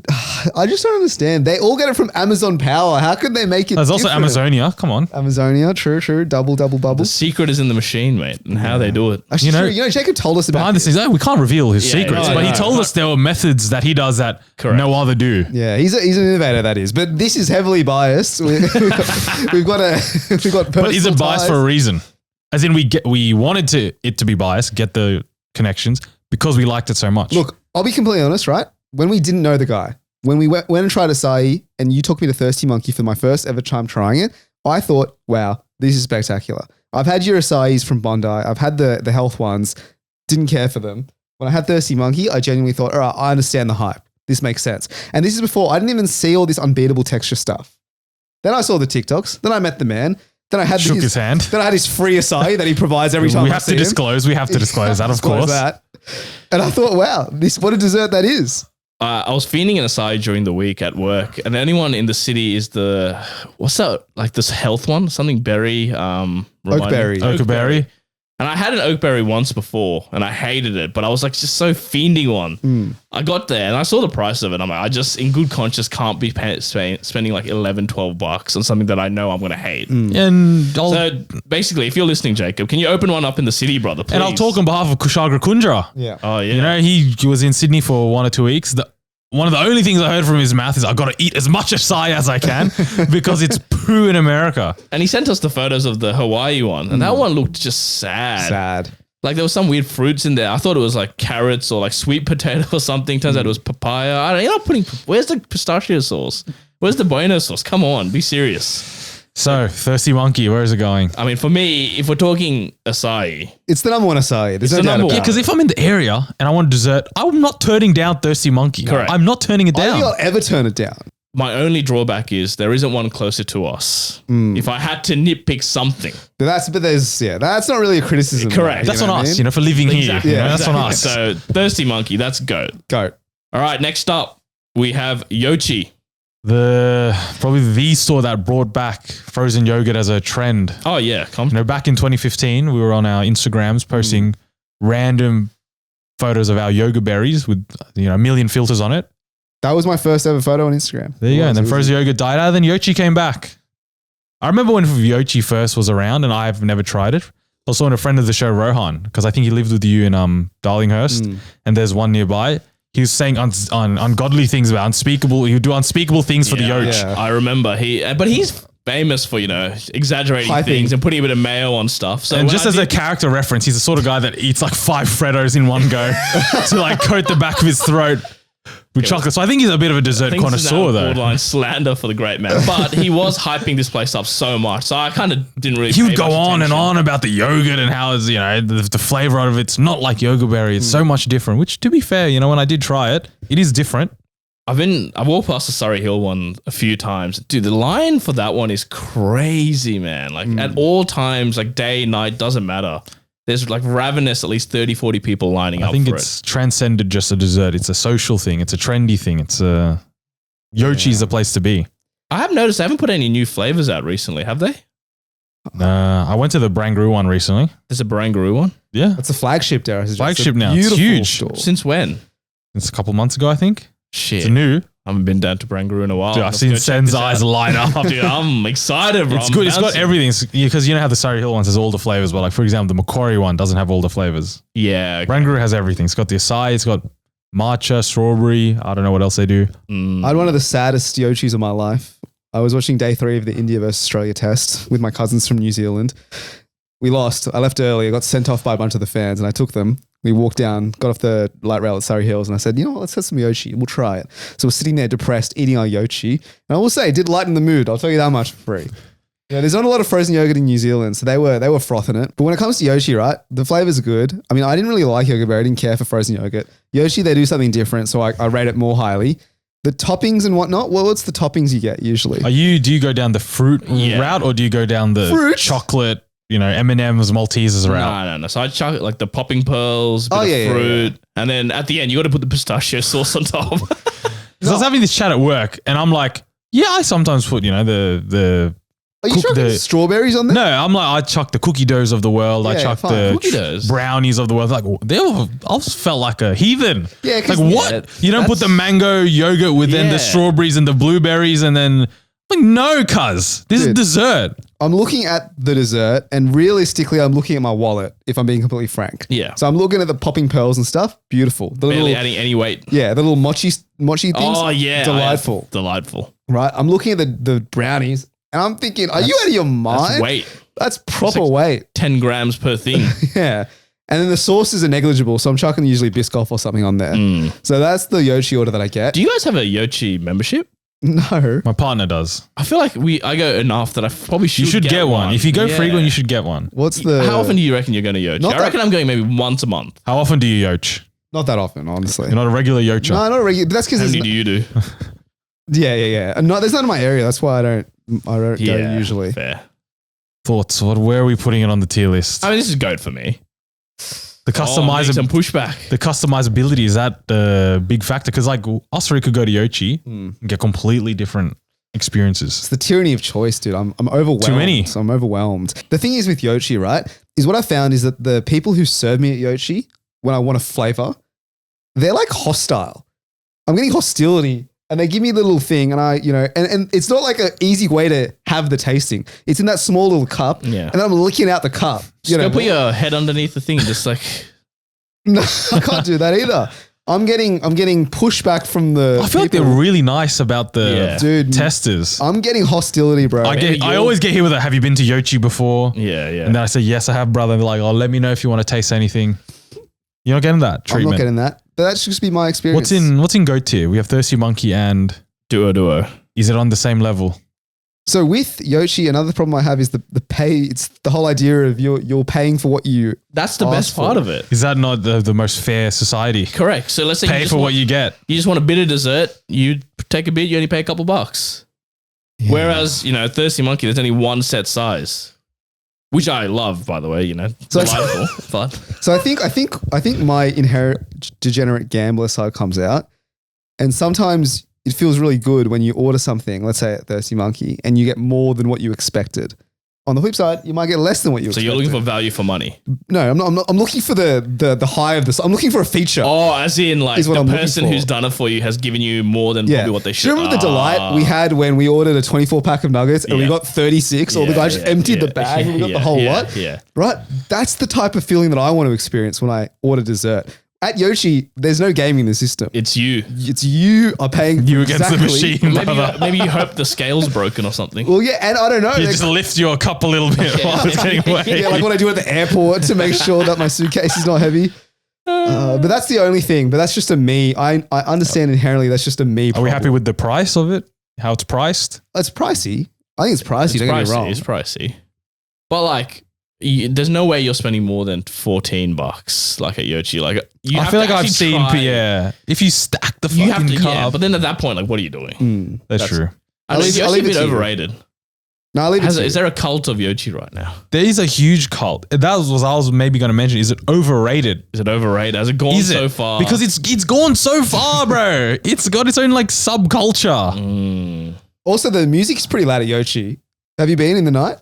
S2: I just don't understand. They all get it from Amazon Power. How could they make it?
S3: There's also
S2: different?
S3: Amazonia. Come on.
S2: Amazonia, true. Double
S1: The
S2: bubbles.
S1: secret is in the machine, mate, and how they do it.
S2: Actually,
S3: You know-
S2: Jacob told us about
S3: Behind the
S2: this.
S3: scenes, we can't reveal his
S1: Yeah,
S3: secrets,
S1: no,
S3: but he
S1: no.
S3: told us there were methods that he does that
S1: Correct.
S3: no other do.
S2: Yeah, he's an innovator, that is. But this is heavily biased. We've got
S3: But is it biased
S2: ties.
S3: for a reason? As in, we wanted it to be biased, get the connections because we liked it so much.
S2: Look, I'll be completely honest, right? When we didn't know the guy, when we went and tried acai and you took me to Thirsty Monkey for my first ever time trying it, I thought, wow, this is spectacular. I've had your acais from Bondi. I've had the health ones. Didn't care for them. When I had Thirsty Monkey, I genuinely thought, all right, I understand the hype. This makes sense. And this is before I didn't even see all this unbeatable texture stuff. Then I saw the TikToks. Then I met the man. Then I had
S3: Shook his hand.
S2: Then I had his free acai that he provides every time
S3: we
S2: I
S3: have
S2: see
S3: to
S2: him.
S3: disclose. We have to disclose that, of
S2: Disclose
S3: course.
S2: that. And I thought, wow, what a dessert that is.
S1: I was feeding an acai during the week at work, and anyone in the city is what's that? Like this health one, something berry.
S2: Oakberry.
S3: Oakberry.
S1: And I had an oakberry once before, and I hated it, but I was like just so fiending one. I got there and I saw the price of it. I'm like, I just, in good conscience, can't be spending like $11-12 on something that I know I'm gonna hate.
S3: And I'll,
S1: So basically, if you're listening, Jacob, can you open one up in the city, brother? Please?
S3: and I'll talk on behalf of Kushagra Kundra.
S2: Yeah.
S1: Oh yeah.
S3: You know, he was in Sydney for 1 or 2 weeks. One of the only things I heard from his mouth is I got to eat as much acai as I can because it's poo in America.
S1: And he sent us the photos of the Hawaii one, and that one looked just sad. Like there was some weird fruits in there. I thought it was like carrots or like sweet potato or something. Turns out it was papaya. I don't. You're not putting. Where's the pistachio sauce? Where's the bueno sauce? Come on, be serious.
S3: So, Thirsty Monkey, where is it going?
S1: I mean, for me, if we're talking acai,
S2: It's the number one acai. There's
S1: It's
S2: no
S1: the
S2: doubt
S1: number
S2: about
S1: one.
S2: it.
S3: Because if I'm in the area and I want dessert, I'm not turning down Thirsty Monkey.
S1: Correct.
S3: I'm not turning it
S2: I don't
S3: down.
S2: think I'll ever turn it down.
S1: my only drawback is there isn't one closer to us. If I had to nitpick something,
S2: But that's not really a criticism.
S1: Correct.
S2: though,
S3: That's
S2: you know
S3: on
S2: what I
S3: us,
S2: mean?
S3: for living
S1: Exactly.
S3: here.
S2: Yeah,
S3: That's on us.
S1: So Thirsty Monkey, that's goat.
S2: Go.
S1: All right, next up we have Yochi.
S3: Probably the store that brought back frozen yogurt as a trend.
S1: Oh yeah,
S3: Back in 2015, we were on our Instagrams posting random photos of our yoga berries with a million filters on it.
S2: That was my first ever photo on Instagram.
S3: There you go. And then frozen yogurt died out. Then Yochi came back. I remember when Yochi first was around, and I've never tried it. Also, a friend of the show, Rohan, because I think he lived with you in Darlinghurst, and there's one nearby. He was saying ungodly things about unspeakable. He would do unspeakable things for the Yoch.
S1: Yeah. I remember but he's famous for exaggerating things and putting a bit of mayo on stuff. So
S3: and just as a character reference, he's the sort of guy that eats like 5 Freddos in one go to like coat the back of his throat with chocolate. So I think he's a bit of a dessert connoisseur, though.
S1: Borderline slander for the great man. But he was hyping this place up so much, so I kind of didn't really.
S3: He would go on and on about the yogurt and how it's the flavor of it's not like yogurt berry. It's so much different. Which, to be fair, when I did try it, it is different.
S1: I've walked past the Surrey Hill one a few times. Dude, the line for that one is crazy, man. Like at all times, like day, night, doesn't matter. There's like ravenous, at least 30, 40 people lining up for it. I think it's
S3: transcended just a dessert. It's a social thing. It's a trendy thing. It's Yochi's the place to be.
S1: I have noticed they haven't put any new flavors out recently, have they?
S3: I went to the Barangaroo one recently.
S1: There's a Barangaroo one?
S3: Yeah.
S2: That's a flagship there.
S3: Flagship now. It's huge.
S2: Store.
S1: Since when?
S3: It's a couple months ago, I think.
S1: Shit.
S3: It's new.
S1: I haven't been down to Barangaroo in a while.
S3: Dude, I've seen Sen's eyes light up.
S1: Dude, I'm excited, bro.
S3: It's good. It's got everything. Because how the Surrey Hill ones has all the flavors, but like, for example, the Macquarie one doesn't have all the flavors.
S1: Yeah. Okay.
S3: Barangaroo has everything. It's got the acai, it's got matcha, strawberry. I don't know what else they do.
S2: I had one of the saddest Yochis of my life. I was watching day 3 of the India versus Australia test with my cousins from New Zealand. We lost. I left early. I got sent off by a bunch of the fans and I took them. We walked down, got off the light rail at Surrey Hills and I said, let's have some Yochi. We'll try it. So we're sitting there depressed, eating our Yochi. And I will say, it did lighten the mood. I'll tell you that much for free. There's not a lot of frozen yogurt in New Zealand, so they were frothing it. But when it comes to Yochi, right, the flavors are good. I mean, I didn't really like yogurt berry. I didn't care for frozen yogurt. Yochi, they do something different, so I rate it more highly. The toppings and whatnot, what's the toppings you get usually?
S3: Do you go down the fruit route or do you go down the chocolate, M&M's, Maltesers route?
S1: No. So I chuck like the popping pearls, bit of fruit, and then at the end you got to put the pistachio sauce on top.
S3: I was having this chat at work and I'm like, I sometimes put, the
S2: Are you chucking strawberries on there?
S3: No, I'm like, I chuck the cookie doughs of the world. I chuck the brownies of the world. Like, I felt like a heathen.
S2: Yeah,
S3: like what? You don't put the mango yogurt with then the strawberries and the blueberries and then like, no, cuz this is dessert.
S2: I'm looking at the dessert and realistically, I'm looking at my wallet if I'm being completely frank.
S1: Yeah.
S2: So I'm looking at the popping pearls and stuff. Beautiful.
S1: Barely adding any weight.
S2: Yeah, the little mochi things.
S1: Oh, yeah.
S2: Delightful.
S1: Delightful.
S2: Right. I'm looking at the brownies. And I'm thinking, are you out of your mind?
S1: That's weight.
S2: That's proper weight.
S1: 10 grams per thing.
S2: Yeah. And then the sauces are negligible. So I'm chucking usually Biscoff or something on there. So that's the Yochi order that I get.
S1: Do you guys have a Yochi membership?
S2: No.
S3: My partner does.
S1: I feel like I go enough that I probably should.
S3: You should get one. If you go frequent, you should get one.
S2: How
S1: often do you reckon you're going to Yochi? I reckon I'm going maybe once a month.
S3: How often do you Yoch?
S2: Not that often, honestly.
S3: You're not a regular Yocher.
S2: No, not a regular. But that's because
S1: how many do you do?
S2: Yeah. No, there's none in my area. That's why I don't go usually.
S1: Fair.
S3: Thoughts? Where are we putting it on the tier list?
S1: I mean, this is goat for me.
S3: The
S1: some pushback.
S3: The customizability, is that the big factor? Because like us three could go to Yochi and get completely different experiences.
S2: It's the tyranny of choice, dude. I'm overwhelmed.
S3: Too many.
S2: So I'm overwhelmed. The thing is with Yochi, right, is what I found is that the people who serve me at Yochi when I want a flavor, they're like hostile. I'm getting hostility. And they give me the little thing and and it's not like an easy way to have the tasting. It's in that small little cup. Yeah. And I'm licking out the cup.
S1: Just put your head underneath the thing and just like.
S2: No, I can't do that either. I'm getting pushback from the.
S3: I feel like they're really nice about the testers.
S2: I'm getting hostility, bro.
S3: I always get here with a, have you been to Yochi before?
S1: Yeah.
S3: And then I say, yes, I have, brother. And they're like, let me know if you want to taste anything. You're not getting that treatment.
S2: I'm not getting that. But that should just be my experience.
S3: What's in goat tier? We have Thirsty Monkey and
S1: Duo.
S3: Is it on the same level?
S2: So with Yochi, another problem I have is the pay. It's the whole idea of you're paying for what you.
S1: That's the best part of it.
S3: Is that not the most fair society?
S1: Correct. So let's say
S3: pay for what you get.
S1: You just want a bit of dessert. You take a bit. You only pay a couple bucks. Yeah. Whereas Thirsty Monkey, there's only one set size. Which I love, by the way,
S2: So
S1: delightful, fun.
S2: So I think my inherent degenerate gambler side comes out, and sometimes it feels really good when you order something, let's say at Thirsty Monkey, and you get more than what you expected. On the flip side, you might get less than what you
S1: So
S2: expected.
S1: you're looking for value for money.
S2: No, I'm not. I'm looking for the high of this. I'm looking for a feature.
S1: Oh, as in like
S2: Is what
S1: the
S2: I'm looking
S1: person
S2: for.
S1: who's done it for you has given you more than probably what they
S2: Do
S1: should.
S2: you remember the delight we had when we ordered a 24 pack of nuggets and we
S1: Yeah.
S2: got 36, or the
S1: Yeah,
S2: guy just
S1: yeah,
S2: emptied
S1: yeah,
S2: the bag and we got
S1: yeah,
S2: the whole
S1: yeah,
S2: lot?
S1: yeah.
S2: Right? That's the type of feeling that I want to experience when I order dessert. At Yoshi, there's no gaming in the system.
S1: It's you.
S2: It's you are paying
S3: You against the machine.
S1: Maybe you hope the scale's broken or something.
S2: Well, yeah, and I don't know.
S3: You
S2: like-
S3: just lift your cup a little bit while it's getting weighed.
S2: yeah, like what I do at the airport to make sure that my suitcase is not heavy. But that's the only thing. But that's just a me. I understand inherently that's just a me
S3: Are we
S2: problem.
S3: happy with the price of it? How it's priced?
S2: It's pricey. I think it's pricey. Don't get me wrong.
S1: It's pricey. But like, there's no way you're spending more than $14 like at Yoshi. Like, you
S3: I
S1: have
S3: feel
S1: to
S3: like I've
S1: actually
S3: seen,
S1: try-
S3: yeah. If you stack the
S1: You have
S3: fucking
S1: to,
S3: cup,
S1: yeah. But then at that point, like, what are you doing?
S3: that's true.
S1: I mean, it's
S2: I'll
S1: Yoshi a
S2: leave it
S1: bit
S2: to you.
S1: overrated.
S2: No, I'll leave it to you.
S1: Is there a cult of Yoshi right now?
S3: There is a huge cult. That was what I was maybe going to mention. Is it overrated?
S1: Is it overrated? Has it gone
S3: Is
S1: so
S3: it?
S1: far?
S3: Because it's gone so far, bro. It's got its own like subculture.
S2: Also, the music's pretty loud at Yoshi. Have you been in the night?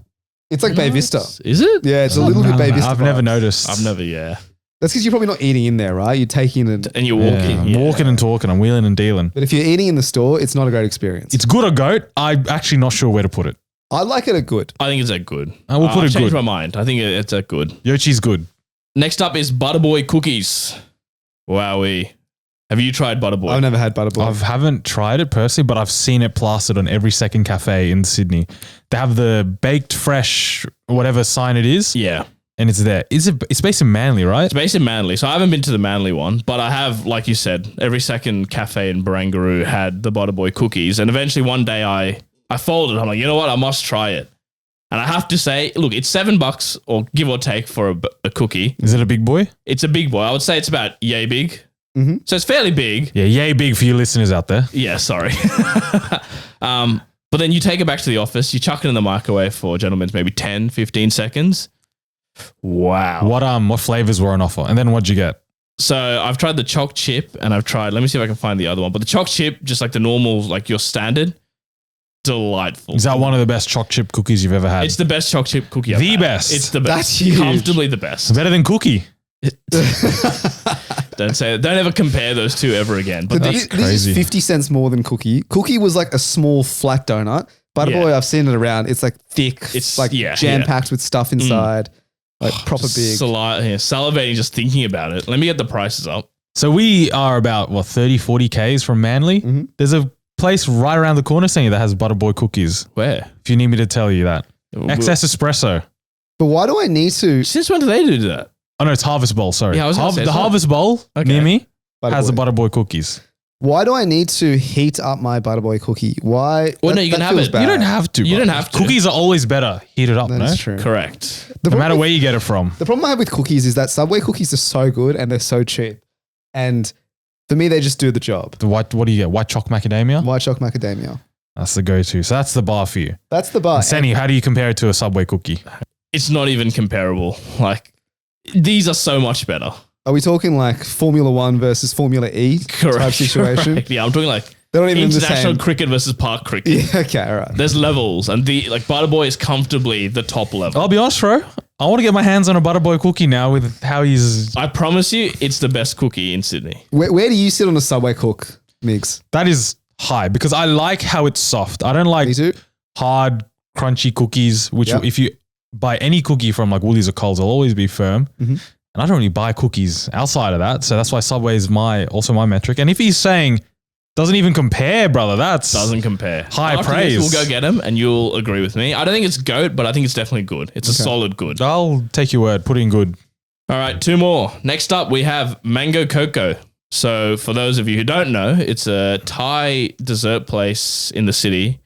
S2: It's like Bay Vista.
S1: Is it?
S2: Yeah, it's a little bit Bay Vista.
S3: I've never
S2: vibes.
S3: noticed.
S1: I've never, yeah.
S2: That's because you're probably not eating in there, right? You're taking it.
S1: And you're
S3: Yeah,
S1: walking.
S3: I'm
S1: Yeah.
S3: walking and talking. I'm wheeling and dealing.
S2: But if you're eating in the store, it's not a great experience.
S3: It's good or goat. I'm actually not sure where to put it.
S2: I like it at good.
S1: I think it's a good.
S3: I will put
S1: I've
S3: it
S1: changed
S3: good.
S1: my mind. I think it's a good.
S3: Yoshi's good.
S1: Next up is Butterboy cookies. Wowee. Have you tried Butterboy?
S2: I've never had Butterboy.
S3: I haven't tried it personally, but I've seen it plastered on every second cafe in Sydney. They have the baked fresh, whatever sign it is,
S1: Yeah.
S3: and it's there. It's based in Manly, right?
S1: It's based in Manly. So I haven't been to the Manly one, but I have, like you said, every second cafe in Barangaroo had the Butterboy cookies. And eventually one day I folded. I'm like, you know what? I must try it. And I have to say, look, it's $7 or give or take for a cookie.
S3: Is it a big boy?
S1: It's a big boy. I would say it's about yay big.
S2: Mm-hmm.
S1: So it's fairly big.
S3: Yeah, yay big for you listeners out there.
S1: Yeah, sorry. But then you take it back to the office, you chuck it in the microwave for gentlemen's maybe 10, 15 seconds. Wow.
S3: What flavors were on offer? And then what'd you get?
S1: So I've tried the choc chip and I've tried, let me see if I can find the other one. But the choc chip, just like the normal, like your standard, delightful.
S3: Is that one of the best choc chip cookies you've ever had?
S1: It's the best choc chip cookie I've
S3: The
S1: had.
S3: best.
S1: It's the best.
S2: That's huge.
S1: Comfortably the best.
S3: better than cookie.
S1: Don't ever compare those two ever again. But
S2: This
S3: crazy.
S2: is 50 cents more than Cookie. Cookie was like a small flat donut. Butterboy,
S1: Yeah.
S2: I've seen it around. It's like thick.
S1: It's-
S2: It's like
S1: yeah,
S2: jam-packed with stuff inside. Like proper big.
S1: salivating just thinking about it. Let me get the prices up.
S3: So we are about, 30, 40 Ks from Manly.
S2: Mhm.
S3: There's a place right around the corner saying that has Butterboy cookies.
S1: Where?
S3: If you need me to tell you that. Excess Espresso.
S2: But why do I need to?
S1: Since when do they do that?
S3: Oh no, it's Harvest Bowl, sorry.
S1: Yeah, I was gonna say,
S3: the
S1: it's not-
S3: Harvest Bowl
S1: Okay.
S3: near me has the
S2: Butterboy?
S3: Butterboy cookies.
S2: Why do I need to heat up my Butterboy cookie? Why?
S1: Well, no, you can have
S2: feels
S1: it.
S2: bad.
S3: You don't have to.
S1: You
S3: bro.
S1: don't have to.
S3: Cookies are always better heated up,
S2: That
S3: no?
S2: is true.
S1: Correct.
S2: The
S3: No matter
S2: problem-
S3: where you get it from.
S2: The problem I have with cookies is that Subway cookies are so good and they're so cheap. And for me, they just do the job.
S3: The what do you get? White choc macadamia?
S2: White choc macadamia.
S3: That's the go-to. So that's the bar for you.
S2: That's the bar.
S3: Senny, how do you compare it to a Subway cookie?
S1: It's not even comparable. Like, these are so much better.
S2: Are we talking like Formula One versus Formula E type situation?
S1: Correct. Yeah, I'm talking like
S2: They're not even in the
S1: international
S2: same.
S1: cricket versus park cricket.
S2: Yeah, okay, all right.
S1: There's levels, and the like Butterboy is comfortably the top level.
S3: I'll be honest, bro. I want to get my hands on a Butterboy cookie now with how he's...
S1: I promise you, it's the best cookie in Sydney.
S2: Where do you sit on a Subway cook, Migs?
S3: That is high because I like how it's soft. I don't like
S2: Me too.
S3: hard, crunchy cookies, which
S2: Yep.
S3: if you buy any cookie from like Woolies or Coles, they'll always be firm.
S2: Mhm.
S3: And I don't really buy cookies outside of that. So that's why Subway is also my metric. And if he's saying doesn't even compare, brother, that's
S1: Doesn't compare.
S3: High
S1: After
S3: praise.
S1: This, we'll go get him, and you'll agree with me. I don't think it's GOAT, but I think it's definitely good. It's a solid good.
S3: I'll take your word. Put in good.
S1: All right, two more. Next up, we have Mango Cocoa. So for those of you who don't know, it's a Thai dessert place in the city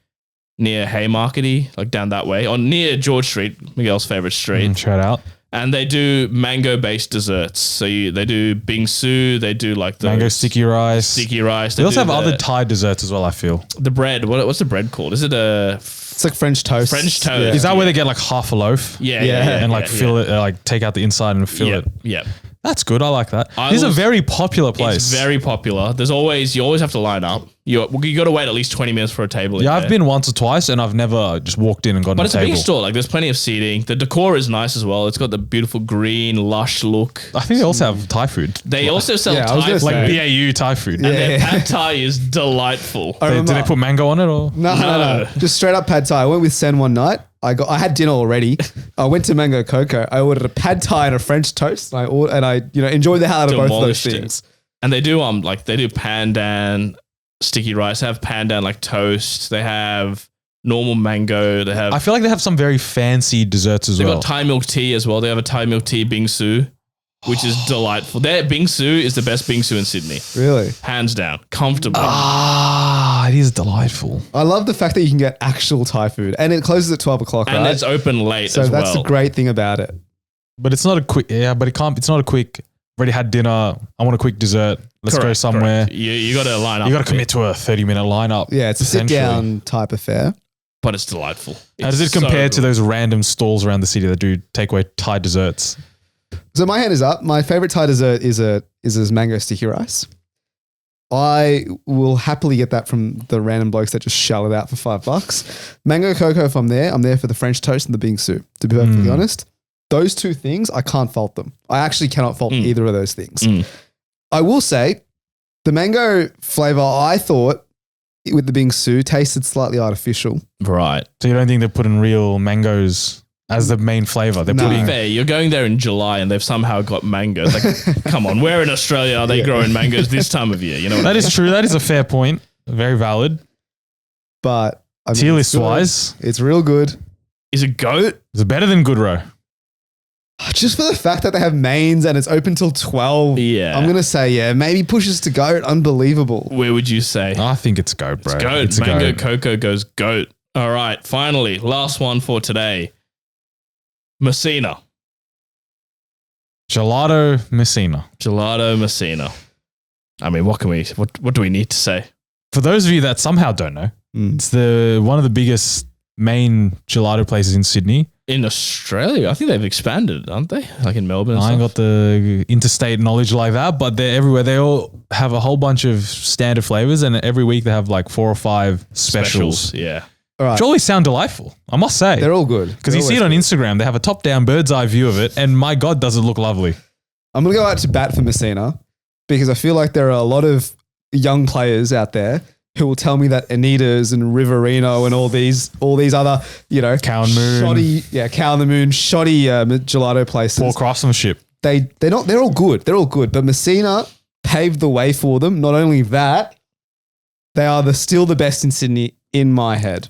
S1: near Haymarkety, like down that way, or near George Street, Miguel's favorite street.
S3: Shout out.
S1: And they do mango-based desserts. So they do bingsu, they do like the
S3: Mango sticky rice.
S1: sticky rice.
S3: They also have
S1: do
S3: other Thai desserts as well, I feel.
S1: the bread. What's the bread called? Is it a
S2: It's like French toast.
S1: French toast?
S2: Yeah.
S3: Is that where they get like half a loaf?
S1: Yeah,
S3: And like fill it, like take out the inside and fill it.
S1: Yeah.
S3: That's good. I like that.
S1: I
S3: This is a
S1: was-
S3: very popular place.
S1: It's very popular. You always have to line up. You got to wait at least 20 minutes for a table.
S3: Yeah,
S1: in
S3: I've
S1: there.
S3: been once or twice and I've never just walked in and gotten
S1: But
S3: a
S1: it's
S3: table.
S1: a big store. Like there's plenty of seating. The decor is nice as well. It's got the beautiful green, lush look.
S3: I think they also have Thai food.
S1: They also sell
S2: Yeah, I was
S1: Thai
S2: gonna
S1: food.
S3: Like
S2: say.
S3: BAU Thai food.
S1: And their pad Thai is delightful.
S3: Do they put mango on it or?
S2: No. Just straight up pad thai. I went with Sen one night. I had dinner already. I went to Mango Coco. I ordered a pad thai and a French toast. And I enjoyed the hell out of both of those
S1: Demolished it.
S2: things.
S1: And they do they do pandan sticky rice. They have pandan like toast. They have normal mango. They have
S3: I feel like they have some very fancy desserts as
S1: they've
S3: well.
S1: got Thai milk tea as well. They have a Thai milk tea bingsu, which is delightful. Their bingsu is the best bingsu in Sydney.
S2: Really?
S1: Hands down. Comfortably.
S3: It is delightful.
S2: I love the fact that you can get actual Thai food. And it closes at 12 o'clock,
S1: and
S2: right?
S1: it's open late
S2: So
S1: as
S2: that's
S1: well.
S2: the great thing about it.
S3: But it's not a quick, it's not a quick, already had dinner. I want a quick dessert. Let's go
S1: Correct,
S3: somewhere.
S1: correct. You got to line up.
S3: You got to commit to a 30-minute lineup.
S2: Yeah, it's a sit
S3: essentially.
S2: down type affair.
S1: But it's delightful.
S3: How does it
S1: It's so
S3: compare to
S1: good.
S3: those random stalls around the city that do takeaway Thai desserts?
S2: So my hand is up. My favorite Thai dessert is a mango sticky rice. I will happily get that from the random blokes that just shell it out for $5. Mango cocoa, if I'm there for the French toast and the bingsu, to be perfectly honest. Those two things, I can't fault them. I actually cannot fault either of those things. I will say the mango flavor, I thought with the bingsu tasted slightly artificial.
S1: Right.
S3: So you don't think they're putting real mangoes as the main flavor? They're
S2: No.
S3: putting
S1: Fair, you're going there in July and they've somehow got mangoes. Like, come on, where in Australia are they growing mangoes this time of year? You know what I
S3: that
S1: mean?
S3: is true. That is a fair point. Very valid.
S2: But I mean,
S3: Tier
S2: it's
S3: list
S2: good.
S3: wise,
S2: It's real good.
S1: Is it goat?
S3: it's better than Goodrow.
S2: Just for the fact that they have mains and it's open till 12.
S1: Yeah.
S2: I'm going to say, maybe pushes to goat. Unbelievable.
S1: Where would you say?
S3: I think it's goat, bro.
S1: Goat.
S3: It's a
S1: Mango
S3: goat.
S1: cocoa goes goat. All right. Finally, last one for today. Messina.
S3: Gelato Messina.
S1: Gelato Messina. I mean, what do we need to say?
S3: For those of you that somehow don't know, it's one of the biggest main gelato places in Sydney.
S1: In Australia, I think they've expanded, aren't they? Like in Melbourne and
S3: I ain't
S1: stuff.
S3: got the interstate knowledge like that, but they're everywhere. They all have a whole bunch of standard flavors, and every week they have like 4 or 5 specials.
S1: Yeah.
S2: All right.
S3: Which always sound delightful, I must say.
S2: They're all good.
S3: Because you see it on Instagram, they have a top-down bird's eye view of it, and my God, does it look lovely.
S2: I'm going to go out to bat for Messina because I feel like there are a lot of young players out there who will tell me that Anita's and Riverino and all these other,
S3: Cow and Moon.
S2: shoddy, Cow and the Moon, shoddy gelato places.
S3: Poor craftsmanship.
S2: They're all good. They're all good. But Messina paved the way for them. Not only that, they are still the best in Sydney in my head.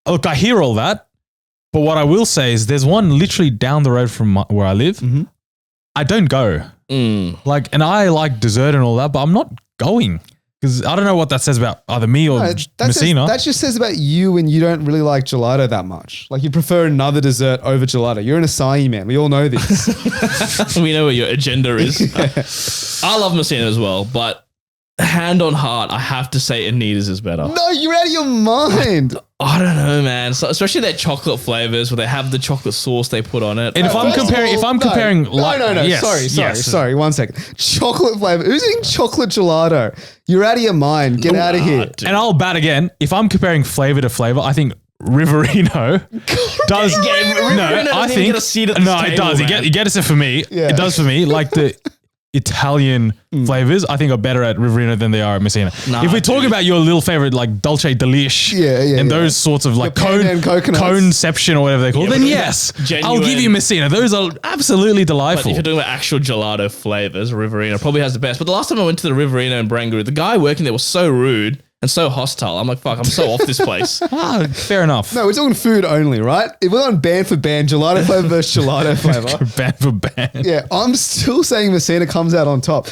S3: Look, I hear all that, but what I will say is there's one literally down the road from where I live. I don't go. And I like dessert and all that, but I'm not going. Because I don't know what that says about either me or Messina.
S2: That just says about you and you don't really like gelato that much. Like you prefer another dessert over gelato. You're an acai man. We all know this.
S1: We know what your agenda is. I love Messina as well, but hand on heart, I have to say Anita's is better.
S2: No, you're out of your mind.
S1: I don't know, man. So, especially their chocolate flavors where they have the chocolate sauce they put on it.
S3: And if I'm comparing,
S2: No.
S3: Yes,
S2: Sorry. 1 second. Chocolate flavor. Who's eating chocolate gelato? You're out of your mind. Get out of here.
S1: Dude.
S3: And I'll bat again. If I'm comparing flavor to flavor, I think Riverino does.
S1: Riverino doesn't even get a seat at this
S3: it
S1: table,
S3: does.
S1: man.
S3: You get it for me.
S2: Yeah.
S3: It does for me. Like the Italian flavors, I think are better at Riverino than they are at Messina.
S1: Nah,
S3: if we're talking
S1: dude.
S3: about your little favorite, like Dolce Delish, and those sorts of like
S2: pandan coconuts.
S3: coneception or whatever they call,
S1: Yeah,
S3: then
S1: but
S3: yes,
S1: genuine-
S3: I'll give you Messina. Those are absolutely
S1: But
S3: delightful.
S1: if you're talking about actual gelato flavors, Riverino probably has the best. But the last time I went to the Riverino in Barangaroo, the guy working there was so rude and so hostile. I'm like, fuck, I'm so off this place.
S3: Fair enough.
S2: No, we're talking food only, right? If we're on band for band, gelato flavor versus gelato flavor.
S3: Band for band.
S2: Yeah, I'm still saying Messina comes out on top.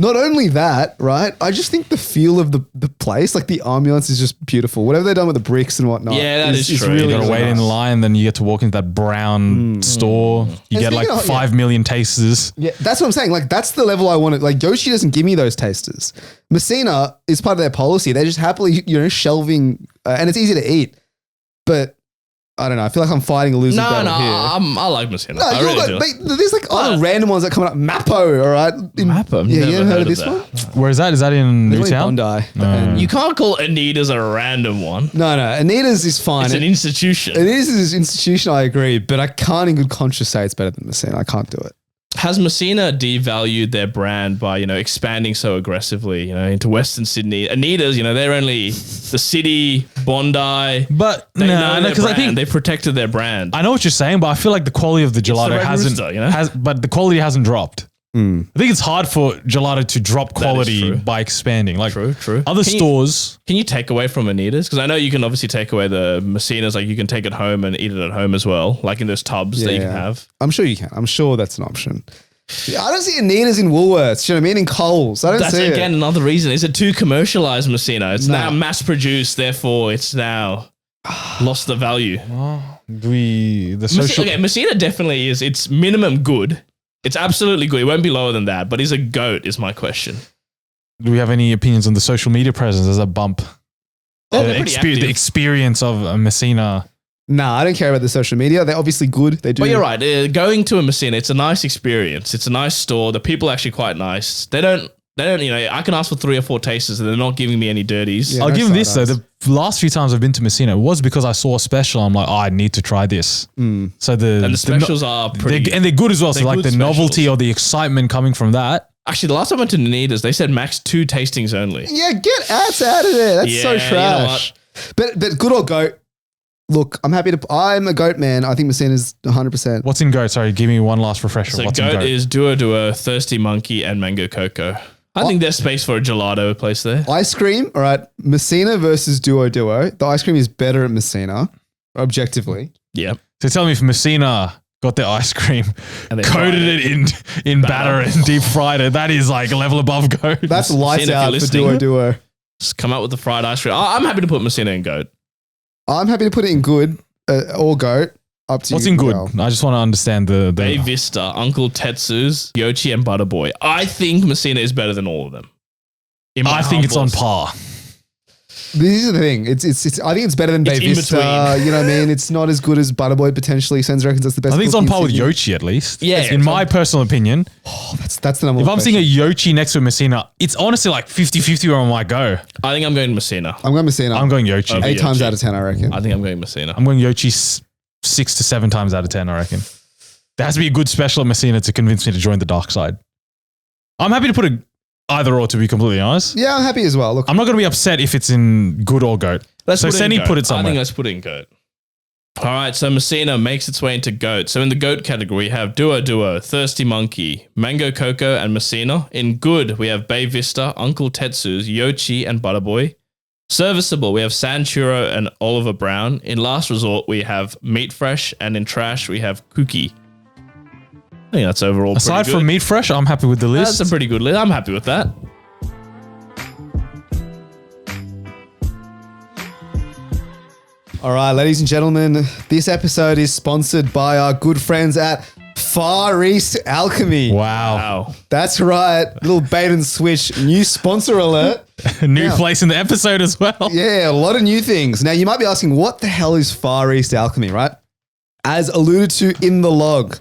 S2: Not only that, right? I just think the feel of the place, like the ambiance is just beautiful. Whatever they've done with the bricks and whatnot.
S1: Yeah, that is true.
S3: You
S2: Really,
S3: gotta
S2: really
S3: wait
S2: nice.
S3: in line, then you get to walk into that brown store. You
S2: And
S3: get like
S2: speaking of-
S3: 5 million tasters.
S2: Yeah, that's what I'm saying. Like, that's the level I wanted. Like, Yoshi doesn't give me those tasters. Messina is part of their policy. They're just happily, shelving, and it's easy to eat. But I don't know. I feel like I'm fighting a losing
S1: No,
S2: battle here.
S1: I like Messina.
S2: No,
S1: I
S2: you're
S1: really
S2: like,
S1: do.
S2: there's like other random ones that come up. Mappo, all right?
S1: Mappo? I've
S2: Yeah, you
S1: never
S2: haven't heard of this
S1: that.
S2: one?
S3: Where is that? Is that in
S2: There's only
S3: Newtown?
S2: Bondi. And-
S1: You can't call Anita's a random one.
S2: no, Anita's is fine.
S1: It's an institution.
S2: It is an institution, I agree, but I can't in good conscience say it's better than Messina. I can't do it.
S1: Has Messina devalued their brand by, expanding so aggressively, into Western Sydney? Anita's, they're only the city, Bondi.
S3: But
S1: They know
S3: no,
S1: their
S3: because I
S1: brand.
S3: think
S1: they protected their brand.
S3: I know what you're saying, but I feel like the quality of the gelato
S1: Red
S3: hasn't,
S1: Rooster,
S3: but the quality hasn't dropped. I think it's hard for gelato to drop quality
S1: true.
S3: by expanding. Like
S1: True.
S3: other stores.
S1: Can you take away from Anita's? Because I know you can obviously take away the Messina's, like you can take it home and eat it at home as well, like in those tubs that you can have.
S2: I'm sure you can. I'm sure that's an option. Yeah, I don't see Anita's in Woolworths. You know what I mean? In Coles. I don't
S1: That's
S2: see
S1: again
S2: it.
S1: another reason. Is it too commercialized, Messina? It's
S2: No.
S1: now mass produced, therefore it's now lost the value. Messina definitely is. It's minimum good. It's absolutely good. It won't be lower than that. But is a goat is my question.
S3: Do we have any opinions on the social media presence as a bump?
S1: Oh, they're pretty active.
S3: The experience of Messina.
S2: Nah, I don't care about the social media. They're obviously good. They do.
S1: But you're right. Going to a Messina, it's a nice experience. It's a nice store. The people are actually quite nice. They don't. I can ask for 3 or 4 tasters and they're not giving me any dirties.
S2: Yeah.
S3: I'll
S2: no
S3: give them this though.
S2: side
S3: The last few times I've been to Messina it was because I saw a special. I'm like, I need to try this. So
S1: And the specials are pretty.
S3: they're good as well. So
S1: they're
S3: like
S1: good
S3: the novelty
S1: specials.
S3: or the excitement coming from that.
S1: Actually, the last time I went to Anita's, they said max 2 tastings only.
S2: Yeah, get ads out of there. That's so
S1: Yeah, you know
S2: trash. But good old goat. Look, I'm a goat man. I think Messina's 100%.
S3: What's in goat? Sorry, give me one last refresher.
S1: So
S3: What's in
S1: goat
S3: goat?
S1: is Duo, Thirsty Monkey, and Mango Cocoa. I think there's space for a gelato place there.
S2: Ice cream, all right. Messina versus Duo. The ice cream is better at Messina, objectively.
S1: Yeah.
S3: So tell me if Messina got their ice cream,
S1: And they
S3: coated
S1: fried
S3: it in batter and deep fried it. That is like a level above goat.
S2: That's lights
S1: Messina, if
S2: out
S1: you're
S2: for
S1: listening.
S2: Duo.
S1: Just come out with the fried ice cream. I'm happy to put Messina in goat.
S2: I'm happy to put it in good or goat. Up to
S3: What's
S2: you.
S3: in good?
S2: Val.
S3: I just want to understand the
S1: Bay Vista, Uncle Tetsu's, Yochi, and Butterboy. I think Messina is better than all of them. In my
S3: I think it's on
S1: humble-
S3: par.
S2: This is the thing. It's. I think it's better than Bay
S1: It's in
S2: Vista.
S1: between.
S2: You know what I mean? It's not as good as Butterboy potentially. Sense reckons that's the best.
S3: I think it's on
S2: cookie
S3: par with
S2: in Sydney.
S3: Yochi at least.
S1: Yeah,
S3: in
S1: it's
S3: my personal opinion.
S2: That's the number.
S3: If
S2: one
S3: I'm seeing
S2: question.
S3: a Yochi next to a Messina, it's honestly like 50-50 where I might go.
S1: I think I'm going Messina.
S2: I'm going Messina.
S3: I'm going Yochi.
S2: eight
S1: Yochi.
S2: times out of 10, I reckon.
S1: I think I'm going Messina.
S3: I'm going Yochi 6 to 7 times out of 10, I reckon. There has to be a good special at Messina to convince me to join the dark side. I'm happy to put a either or, to be completely honest.
S2: Yeah, I'm happy as well. Look,
S3: I'm not going to be upset if it's in good or goat. So Senny put it
S1: I
S3: somewhere.
S1: think let's put it in goat. All right, so Messina makes its way into goat. So in the goat category, we have Duo, Thirsty Monkey, Mango Cocoa, and Messina. In good, we have Bay Vista, Uncle Tetsu's, Yochi, and Butterboy. Serviceable, we have San Churro and Oliver Brown. In last resort, we have Meat Fresh, and in trash, we have Cookie. I think that's overall
S3: Aside
S1: pretty good.
S3: from Meat Fresh, I'm happy with the list.
S1: That's a pretty good list. I'm happy with that.
S2: all right, ladies and gentlemen, this episode is sponsored by our good friends at Far East Alchemy.
S3: Wow.
S1: Wow.
S2: That's right. Little bait and switch. New sponsor alert.
S3: New
S2: Yeah.
S3: place in the episode as well.
S2: Yeah, a lot of new things. Now, you might be asking, what the hell is Far East Alchemy, right? As alluded to in the log,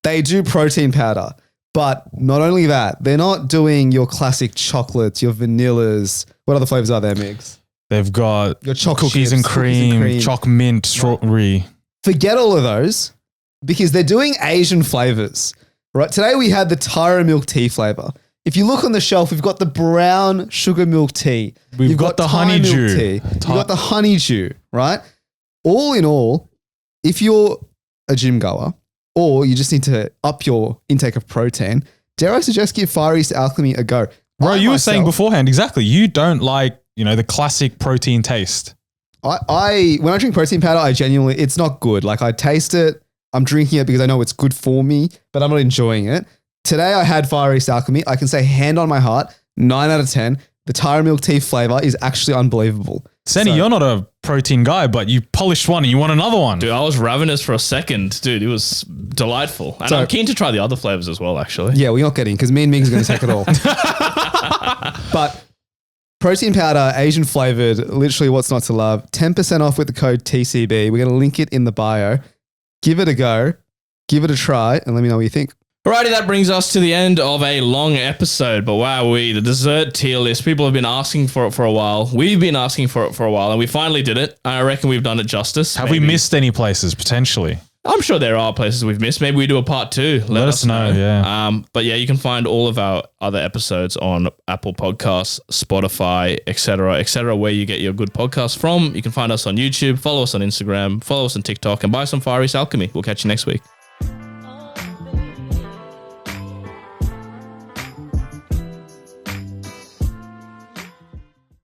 S2: they do protein powder. But not only that, they're not doing your classic chocolates, your vanillas. What other flavors are there, Migs?
S3: They've got
S2: Your choc
S3: cookies and
S2: chips, cookies and
S3: cream,
S2: cream.
S3: choc mint, strawberry.
S2: Forget all of those because they're doing Asian flavors. Right? Today we had the Tyra milk tea flavor. If you look on the shelf, we've got the brown sugar milk tea.
S3: We've
S2: You've
S3: got the
S2: Thai milk
S3: honeydew.
S2: tea. You've got the honeydew, right? All in all, if you're a gym goer or you just need to up your intake of protein, dare I suggest give Far East Alchemy a go.
S3: Bro, you were saying
S2: myself-
S3: beforehand, exactly. You don't like, the classic protein taste.
S2: I when I drink protein powder, I genuinely, it's not good. Like I taste it, I'm drinking it because I know it's good for me, but I'm not enjoying it. Today I had Far East Alchemy. I can say hand on my heart, 9 out of 10. The Tyra milk tea flavor is actually unbelievable.
S3: Senny, you're not a protein guy, but you polished one and you want another one.
S1: Dude, I was ravenous for a second. Dude, it was delightful. And
S2: So-
S1: I'm keen to try the other flavors as well, actually.
S2: Yeah, we're not getting because me and Ming's going to take it all. But protein powder, Asian flavored, literally what's not to love. 10% off with the code TCB. We're going to link it in the bio. Give it a go. Give it a try and let me know what you think.
S1: Alrighty, that brings us to the end of a long episode, but wowee, the dessert tier list. People have been asking for it for a while. We've been asking for it for a while, and we finally did it. I reckon we've done it justice.
S3: Have we missed any places, potentially?
S1: I'm sure there are places we've missed. Maybe we do a part 2.
S3: Let us know, yeah.
S1: But yeah, you can find all of our other episodes on Apple Podcasts, Spotify, etc., where you get your good podcasts from. You can find us on YouTube, follow us on Instagram, follow us on TikTok, and buy some Far East Alchemy. We'll catch you next week.